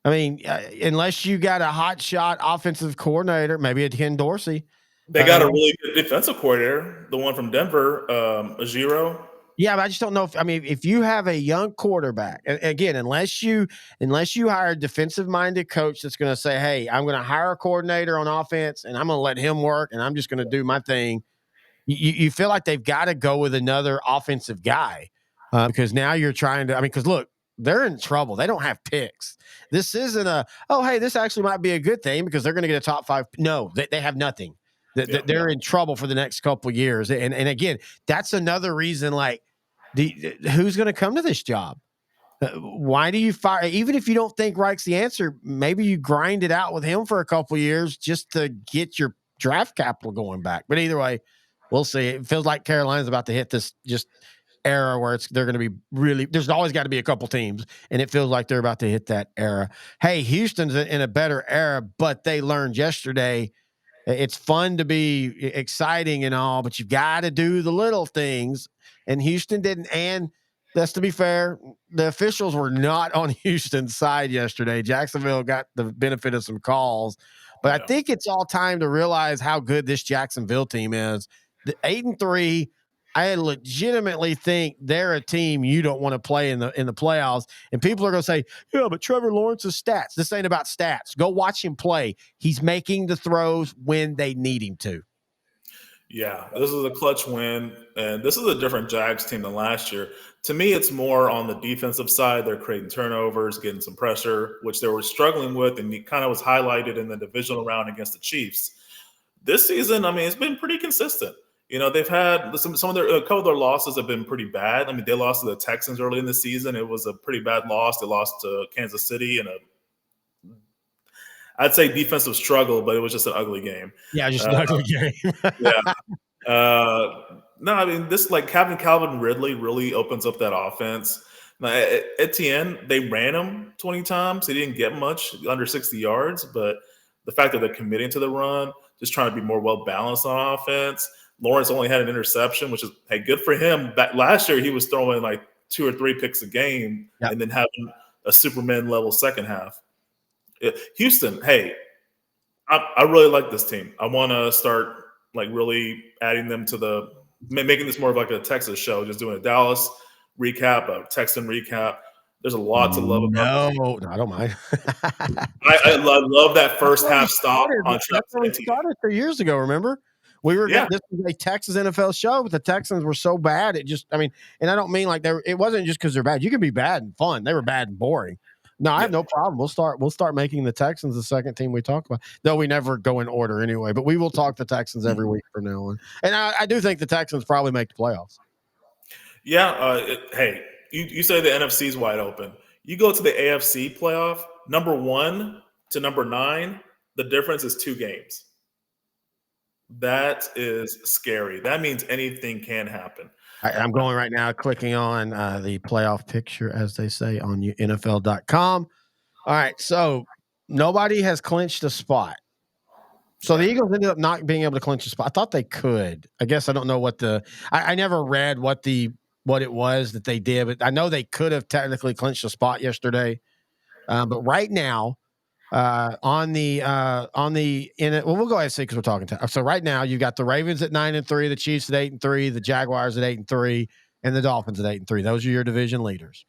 I mean, unless you got a hot shot offensive coordinator, maybe a Ken Dorsey. They got a really good defensive coordinator, the one from Denver, Ajiro. Yeah, but I just don't know if you have a young quarterback, again, unless you hire a defensive minded coach that's going to say, hey, I'm going to hire a coordinator on offense and I'm going to let him work and I'm just going to do my thing. You feel like they've got to go with another offensive guy because now you're trying to, because look, they're in trouble. They don't have picks. This isn't this actually might be a good thing because they're going to get a top 5. No, they have nothing. They're in trouble for the next couple of years. And again, that's another reason, like, who's going to come to this job? Why do you fire? Even if you don't think Reich's the answer, maybe you grind it out with him for a couple of years just to get your draft capital going back. But either way, we'll see. It feels like Carolina's about to hit this just era where they're going to be really, there's always got to be a couple teams, and it feels like they're about to hit that era. Hey, Houston's in a better era, but they learned yesterday it's fun to be exciting and all, but you've got to do the little things. And Houston didn't. And That's to be fair. The officials were not on Houston's side yesterday. Jacksonville got the benefit of some calls, but I Yeah. think it's all time to realize how good this Jacksonville team is. The 8-3, I legitimately think they're a team you don't want to play in the playoffs. And people are going to say, "Yeah, but Trevor Lawrence's stats. This ain't about stats. Go watch him play. He's making the throws when they need him to." Yeah, this is a clutch win, and this is a different Jags team than last year. To me, it's more on the defensive side. They're creating turnovers, getting some pressure, which they were struggling with, and it kind of was highlighted in the divisional round against the Chiefs. This season, I mean, it's been pretty consistent. They've had some of their a couple of their losses have been pretty bad. I mean, they lost to the Texans early in the season. It was a pretty bad loss. They lost to Kansas City in a, I'd say, defensive struggle, but it was just an ugly game. Yeah, just Uh, an ugly game. yeah. No, I mean, this like having Calvin Ridley really opens up that offense. Now, Etienne, they ran him 20 times. He didn't get much, under 60 yards, but the fact that they're committing to the run, just trying to be more well balanced on offense. Lawrence only had an interception, which is, hey, good for him. Back last year, he was throwing like 2 or 3 picks a game Yep. and then having a Superman level second half. Houston, hey, I really like this team. I want to start like really adding them to making this more of like a Texas show, just doing a Dallas recap, a Texan recap. There's a lot to love about this. No, I don't mind. Love that That's first where we half stop started. on That's Travis where we Etienne. started 2 years ago. Remember, we were Yeah, this was a Texas NFL show, but the Texans were so bad. It just, I mean, and I don't mean like they were. It wasn't just because they're bad. You can be bad and fun. They were bad and boring. No, I yeah. have no problem. We'll start making the Texans the second team we talk about. Though we never go in order anyway. But we will talk the Texans every week from now on. And I do think the Texans probably make the playoffs. Yeah. Hey, you say the NFC is wide open. You go to the AFC playoff, number 1 to number 9, the difference is 2 games. That is scary. That means anything can happen. I'm going right now, clicking on the playoff picture, as they say on NFL.com. All right, so nobody has clinched a spot. So the Yeah. Eagles ended up not being able to clinch a spot. I thought they could. I guess I don't know what I never read what it was that they did, but I know they could have technically clinched a spot yesterday. But right now, well, we'll go ahead and see because we're talking to. So right now, you've got the Ravens at 9-3, the Chiefs at 8-3, the Jaguars at 8-3, and the Dolphins at 8-3. Those are your division leaders.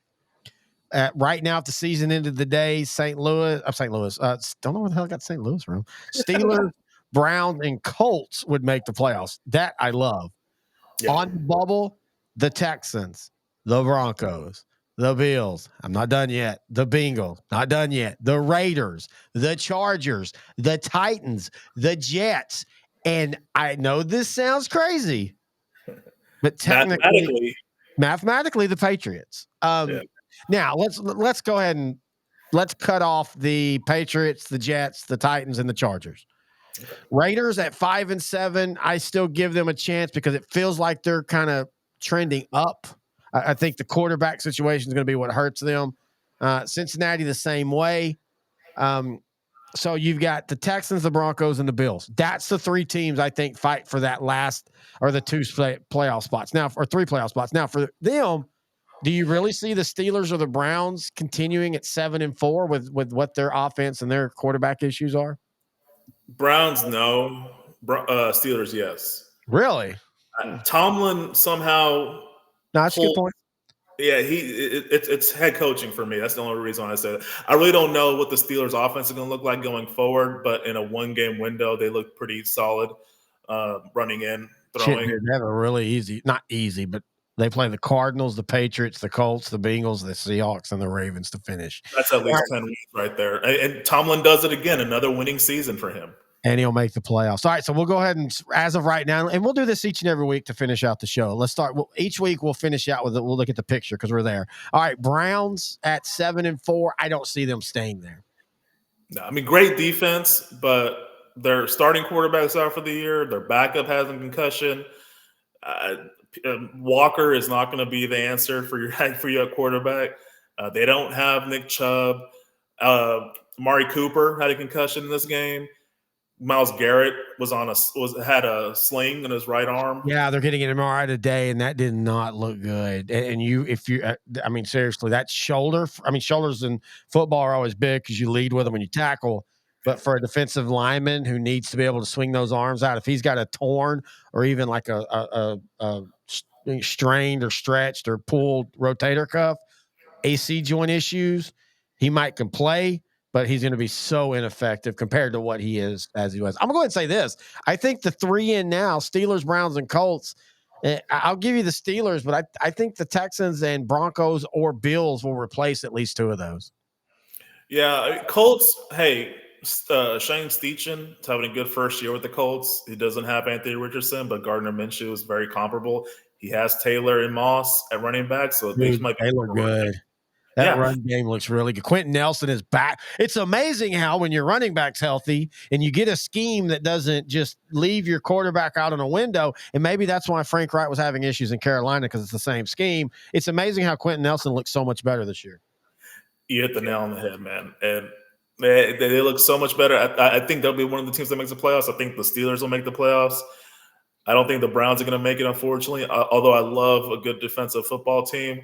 Right now, if the season ended today, St. Louis, don't know where the hell I got St. Louis from. Steelers, Browns, and Colts would make the playoffs. That I love. Yeah. On the bubble, the Texans, the Broncos, the Bills. I'm not done yet. The Bengals, not done yet. The Raiders, the Chargers, the Titans, the Jets. And I know this sounds crazy, but mathematically, the Patriots. Yeah. Now let's go ahead and let's cut off the Patriots, the Jets, the Titans, and the Chargers. Raiders at 5-7. I still give them a chance because it feels like they're kind of trending up. I think the quarterback situation is going to be what hurts them. Cincinnati the same way. So you've got the Texans, the Broncos, and the Bills. That's the 3 teams I think fight for that last or the 2 playoff spots now, or 3 playoff spots. Now for them, do you really see the Steelers or the Browns continuing at 7-4 with what their offense and their quarterback issues are? Browns, no. Steelers, yes. Really? Tomlin somehow No, that's a good pulled. point. Yeah, it's head coaching for me. That's the only reason I said it. I really don't know what the Steelers' offense is going to look like going forward, but in a 1-game window, they look pretty solid, running in, Shit, throwing. dude, they have a really easy, not easy, but they play the Cardinals, the Patriots, the Colts, the Bengals, the Seahawks, and the Ravens to finish. That's at All least right. 10 wins right there. And Tomlin does it again, another winning season for him. And he'll make the playoffs. All right, so we'll go ahead and, as of right now, and we'll do this each and every week to finish out the show. Let's start. Each week we'll finish out with it. We'll look at the picture because we're there. All right, Browns at 7-4. I don't see them staying there. No, I mean, great defense, but their starting quarterback's out for the year. Their backup has a concussion. Walker is not going to be the answer for your quarterback. They don't have Nick Chubb. Amari Cooper had a concussion in this game. Myles Garrett had a sling in his right arm. Yeah, they're getting an MRI today, and that did not look good. If you, I mean, seriously, that shoulder. I mean, shoulders in football are always big because you lead with them when you tackle. But for a defensive lineman who needs to be able to swing those arms out, if he's got a torn or even like a strained or stretched or pulled rotator cuff, AC joint issues, he might can play, but he's going to be so ineffective compared to what he is as he was. I'm going to go ahead and say this. I think the three in now, Steelers, Browns, and Colts, I'll give you the Steelers, but I think the Texans and Broncos or Bills will replace at least two of those. Yeah, Colts, hey, Shane Steichen is having a good first year with the Colts. He doesn't have Anthony Richardson, but Gardner Minshew is very comparable. He has Taylor and Moss at running back, so they Dude, might be they look good. That Yeah, run game looks really good. Quentin Nelson is back. It's amazing how when your running back's healthy and you get a scheme that doesn't just leave your quarterback out on a window, and maybe that's why Frank Wright was having issues in Carolina because it's the same scheme. It's amazing how Quentin Nelson looks so much better this year. you hit the nail on the head, man. And they look so much better. I think they'll be one of the teams that makes the playoffs. I think the Steelers will make the playoffs. I don't think the Browns are going to make it, unfortunately. Although I love a good defensive football team,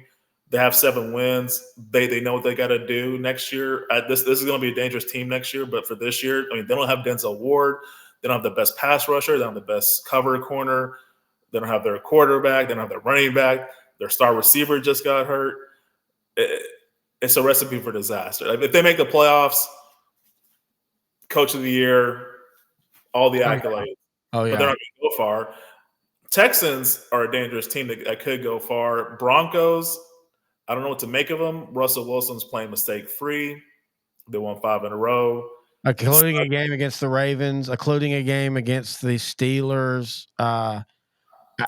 they have 7 wins. They know what they got to do next year. This is going to be a dangerous team next year. But for this year, I mean, they don't have Denzel Ward. They don't have the best pass rusher. They don't have the best cover corner. They don't have their quarterback. They don't have their running back. Their star receiver just got hurt. It's a recipe for disaster. Like, if they make the playoffs, coach of the year, all the accolades. Oh, yeah. But they're not going to go far. Texans are a dangerous team that could go far. Broncos, I don't know what to make of them. Russell Wilson's playing mistake-free. They won 5 in a row. Including a game against the Ravens, including a game against the Steelers.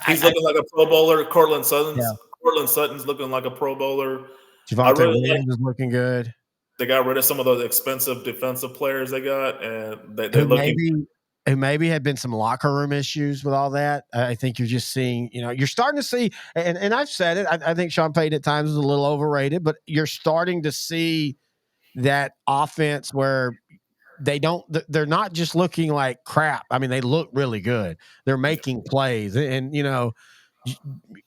He's looking like a Pro Bowler. Cortland Sutton's Yeah. looking like a Pro Bowler. Javonte Williams is looking good. They got rid of some of those expensive defensive players they got, and they're looking. Who maybe had been some locker room issues with all that. I think you're just seeing, you're starting to see, and I've said it. I think Sean Payton at times is a little overrated, but you're starting to see that offense where they're not just looking like crap. I mean, they look really good. They're making plays, and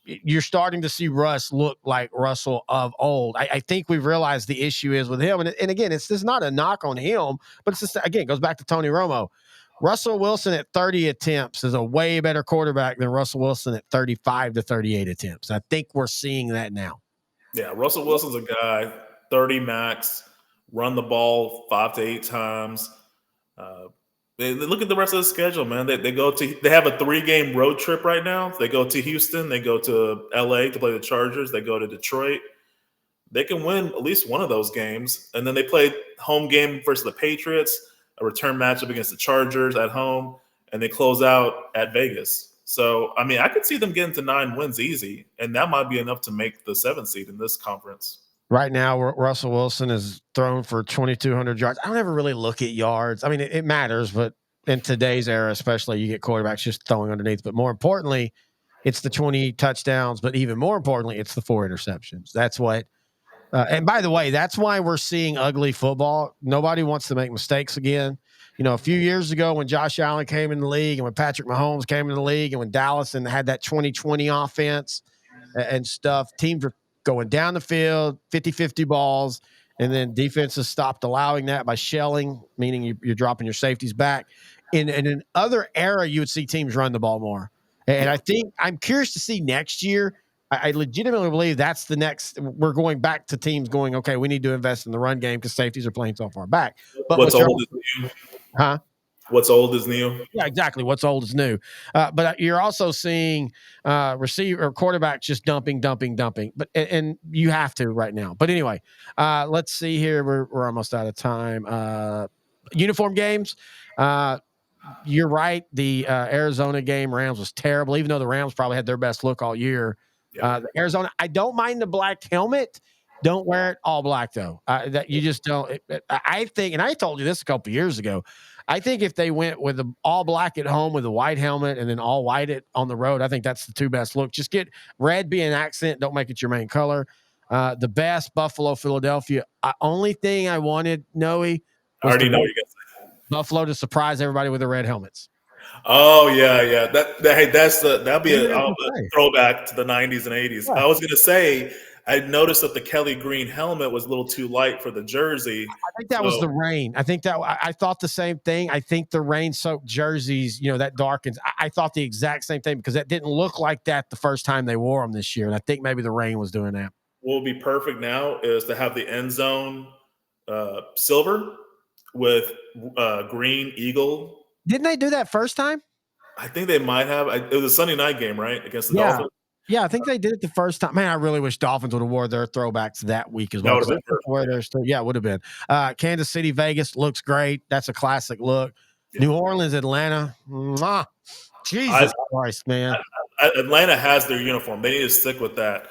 you're starting to see Russ look like Russell of old. I think we've realized the issue is with him. And again, it's just not a knock on him, but it's just, again, it goes back to Tony Romo. Russell Wilson at 30 attempts is a way better quarterback than Russell Wilson at 35 to 38 attempts. I think we're seeing that now. Yeah, Russell Wilson's a guy, 30 max, run the ball 5 to 8 times. They look at the rest of the schedule, man. They have a 3-game road trip right now. They go to Houston, they go to LA to play the Chargers, they go to Detroit. They can win at least one of those games. And then they play home game versus the Patriots, a return matchup against the Chargers at home, and they close out at Vegas. So, I mean, I could see them getting to 9 wins easy, and that might be enough to make the 7th seed in this conference. Right now, Russell Wilson is thrown for 2,200 yards. I don't ever really look at yards. I mean, it matters, but in today's era, especially, you get quarterbacks just throwing underneath. But more importantly, it's the 20 touchdowns. But even more importantly, it's the 4 interceptions. That's what. And by the way, that's why we're seeing ugly football. Nobody wants to make mistakes again. A few years ago when Josh Allen came in the league and when Patrick Mahomes came in the league and when Dallas and had that 2020 offense and stuff, teams were going down the field, 50-50 balls, and then defenses stopped allowing that by shelling, meaning you're dropping your safeties back. In another era, you would see teams run the ball more. And I think I'm curious to see next year. I legitimately believe that's the next. We're going back to teams going, okay, we need to invest in the run game because safeties are playing so far back. But what's old is new? Huh? What's old is new. Yeah, exactly. What's old is new. But you're also seeing receiver or quarterbacks just dumping. But and you have to right now. But anyway, let's see here. We're almost out of time. Uniform games. You're right. The Arizona game, Rams was terrible. Even though the Rams probably had their best look all year. The Arizona. I don't mind the black helmet. Don't wear it all black though. That you just don't. I think, and I told you this a couple years ago. I think if they went with the all black at home with a white helmet and then all white on the road, I think that's the 2 best looks. Just get red be an accent. Don't make it your main color. The best Buffalo, Philadelphia. Only thing I wanted, Noe, was I already know what you're gonna say. Buffalo to surprise everybody with the red helmets. Oh yeah. Hey, that'll be What a, are you a gonna say? throwback to the '90s and '80s. Yeah. I was gonna say I noticed that the Kelly green helmet was a little too light for the jersey. I think that was So the rain. I think that I thought the same thing. I think the rain soaked jerseys, that darkens. I thought the exact same thing because that didn't look like that the first time they wore them this year. And I think maybe the rain was doing that. what would be perfect now is to have the end zone silver with green eagle. Didn't they do that first time? I think they might have. It was a Sunday night game, right, against the Yeah. Dolphins. Yeah, I think they did it the first time. Man, I really wish Dolphins would have wore their throwbacks that week as That well would have because been they perfect. wear theirs too. Yeah, it would have been. Kansas City, Vegas looks great. That's a classic look. Yeah. New Orleans, Atlanta. Mwah. I, Jesus Christ, man. Atlanta has their uniform. They need to stick with that.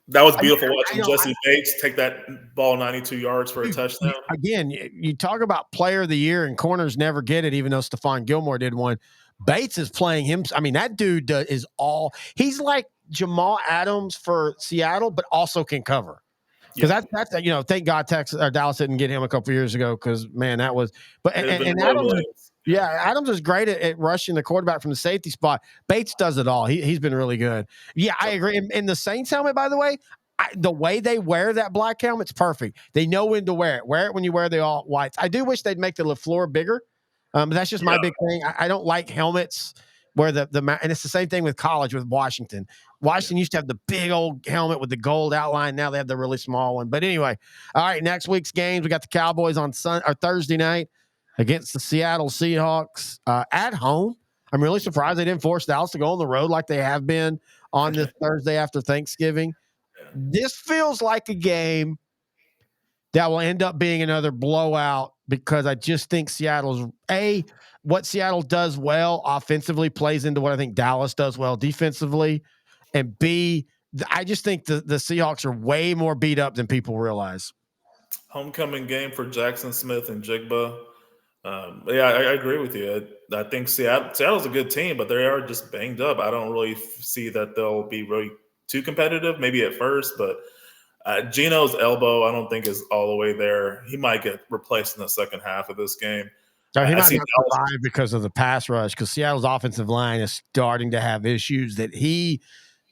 That was I, beautiful I watching don't. Jesse Bates take that ball 92 yards for a Dude, touchdown. again, you talk about player of the year and corners never get it, even though Stephon Gilmore did one. Bates is playing him. I mean, that dude is he's like Jamal Adams for Seattle, but also can cover. Because Yeah, that's thank God Texas or Dallas didn't get him a couple years ago. Because man, that was. But it had been and Roy Adams, Williams. yeah, Adams is great at rushing the quarterback from the safety spot. Bates does it all. He's been really good. Yeah, I Yep. agree. And the Saints helmet, by the way, the way they wear that black helmet's perfect. They know when to wear it. Wear it when you wear the all whites. I do wish they'd make the LaFleur bigger. But that's just my Yeah, big thing. I don't like helmets where and it's the same thing with college with Washington. yeah. Washington used to have the big old helmet with the gold outline. Now they have the really small one. But anyway, all right. Next week's games, we got the Cowboys on Thursday night against the Seattle Seahawks at home. I'm really surprised they didn't force Dallas to go on the road like they have been on this Thursday after Thanksgiving. This feels like a game that will end up being another blowout because I just think what Seattle does well offensively plays into what I think Dallas does well defensively, and B, I just think the Seahawks are way more beat up than people realize. Homecoming game for Jackson Smith and Jigba. Yeah, I agree with you. I think Seattle's a good team, but they are just banged up. I don't really see that they'll be really too competitive. Maybe at first, but Gino's elbow, I don't think is all the way there. He might get replaced in the second half of this game. So he I might see not Dallas. survive because of the pass rush because Seattle's offensive line is starting to have issues that he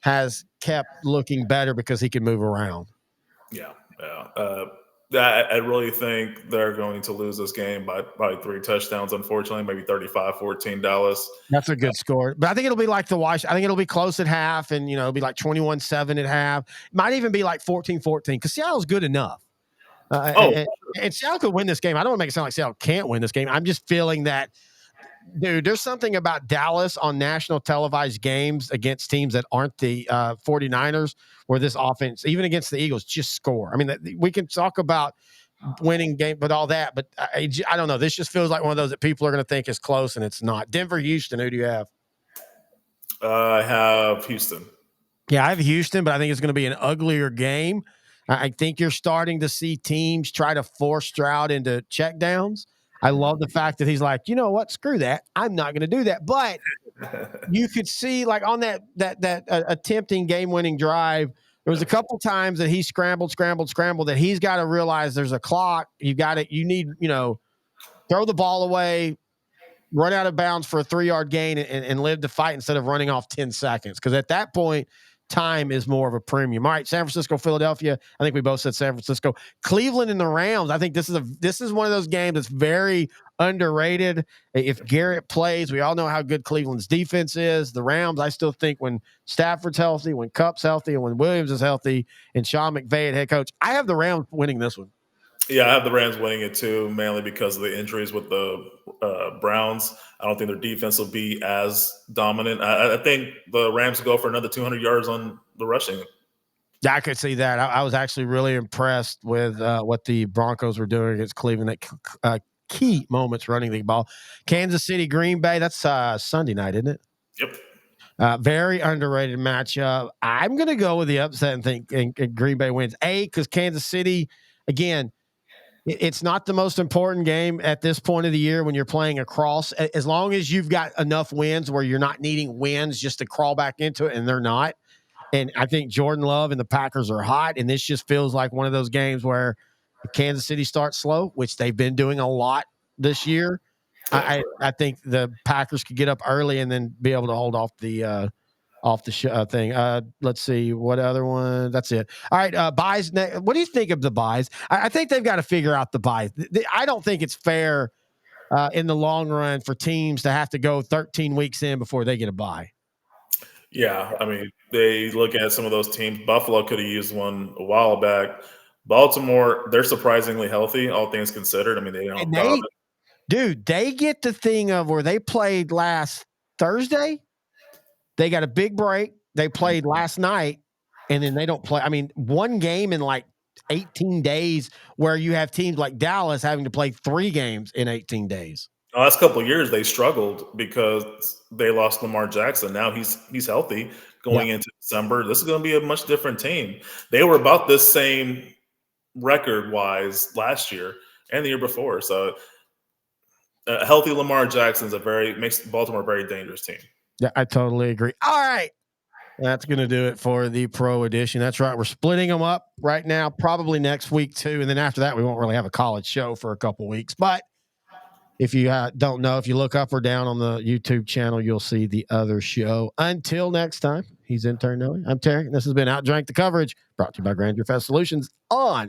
has kept looking better because he can move around. Yeah, yeah. I really think they're going to lose this game by 3 touchdowns, unfortunately, maybe 35-14 Dallas. That's a good score. But I think it'll be like I think it'll be close at half and, it'll be like 21-7 at half. It might even be like 14-14 because Seattle's good enough. Oh, And Seattle could win this game. I don't want to make it sound like Seattle can't win this game. I'm just feeling that, dude, there's something about Dallas on national televised games against teams that aren't the 49ers where this offense, even against the Eagles, just score. I mean, we can talk about winning game, but all that. But I don't know. This just feels like one of those that people are going to think is close, and it's not. Denver, Houston. Who do you have? I have Houston. Yeah, I have Houston, but I think it's going to be an uglier game. I think you're starting to see teams try to force Stroud into checkdowns. I love the fact that he's like, you know what? Screw that. I'm not going to do that. But you could see, like on that attempting game-winning drive, there was a couple times that he scrambled, that he's got to realize there's a clock. You need, throw the ball away, run out of bounds for a 3-yard gain and live to fight instead of running off 10 seconds. Because at that point, time is more of a premium. All right, San Francisco, Philadelphia. I think we both said San Francisco. Cleveland and the Rams. I think this is one of those games that's very underrated. If Garrett plays, we all know how good Cleveland's defense is. The Rams, I still think when Stafford's healthy, when Kupp's healthy, and when Williams is healthy, and Sean McVay at head coach, I have the Rams winning this one. Yeah, I have the Rams winning it too, mainly because of the injuries with the Browns. I don't think their defense will be as dominant. I think the Rams will go for another 200 yards on the rushing. Yeah, I could see that. I was actually really impressed with what the Broncos were doing against Cleveland at key moments running the ball. Kansas City, Green Bay. That's Sunday night, isn't it? Yep. Very underrated matchup. I'm going to go with the upset and think Green Bay wins. Because Kansas City, again, it's not the most important game at this point of the year when you're playing across. As long as you've got enough wins where you're not needing wins just to crawl back into it, and they're not. And I think Jordan Love and the Packers are hot, and this just feels like one of those games where Kansas City starts slow, which they've been doing a lot this year. Yeah. I think the Packers could get up early and then be able to hold off the thing. Let's see what other one. That's it. All right, buys. What do you think of the buys? I think they've got to figure out the buys. I don't think it's fair in the long run for teams to have to go 13 weeks in before they get a buy. Yeah, I mean, they look at some of those teams. Buffalo could have used one a while back. Baltimore, they're surprisingly healthy, all things considered. I mean, they don't And have Dobbin. dude, they get the thing of where they played last Thursday. They got a big break. They played last night, and then they don't play. I mean, one game in like 18 days, where you have teams like Dallas having to play 3 games in 18 days. The last couple of years, they struggled because they lost Lamar Jackson. Now he's healthy Yeah. going into December. This is going to be a much different team. They were about this same record wise last year and the year before. So a healthy Lamar Jackson is makes Baltimore a very dangerous team. Yeah, I totally agree. All right. That's going to do it for the pro edition. That's right. We're splitting them up right now, probably next week too. And then after that, we won't really have a college show for a couple weeks. But if you don't know, if you look up or down on the YouTube channel, you'll see the other show. Until next time, he's intern Noe. I'm Terry. And this has been OutDrank the Coverage, brought to you by Grandeur Fest Solutions on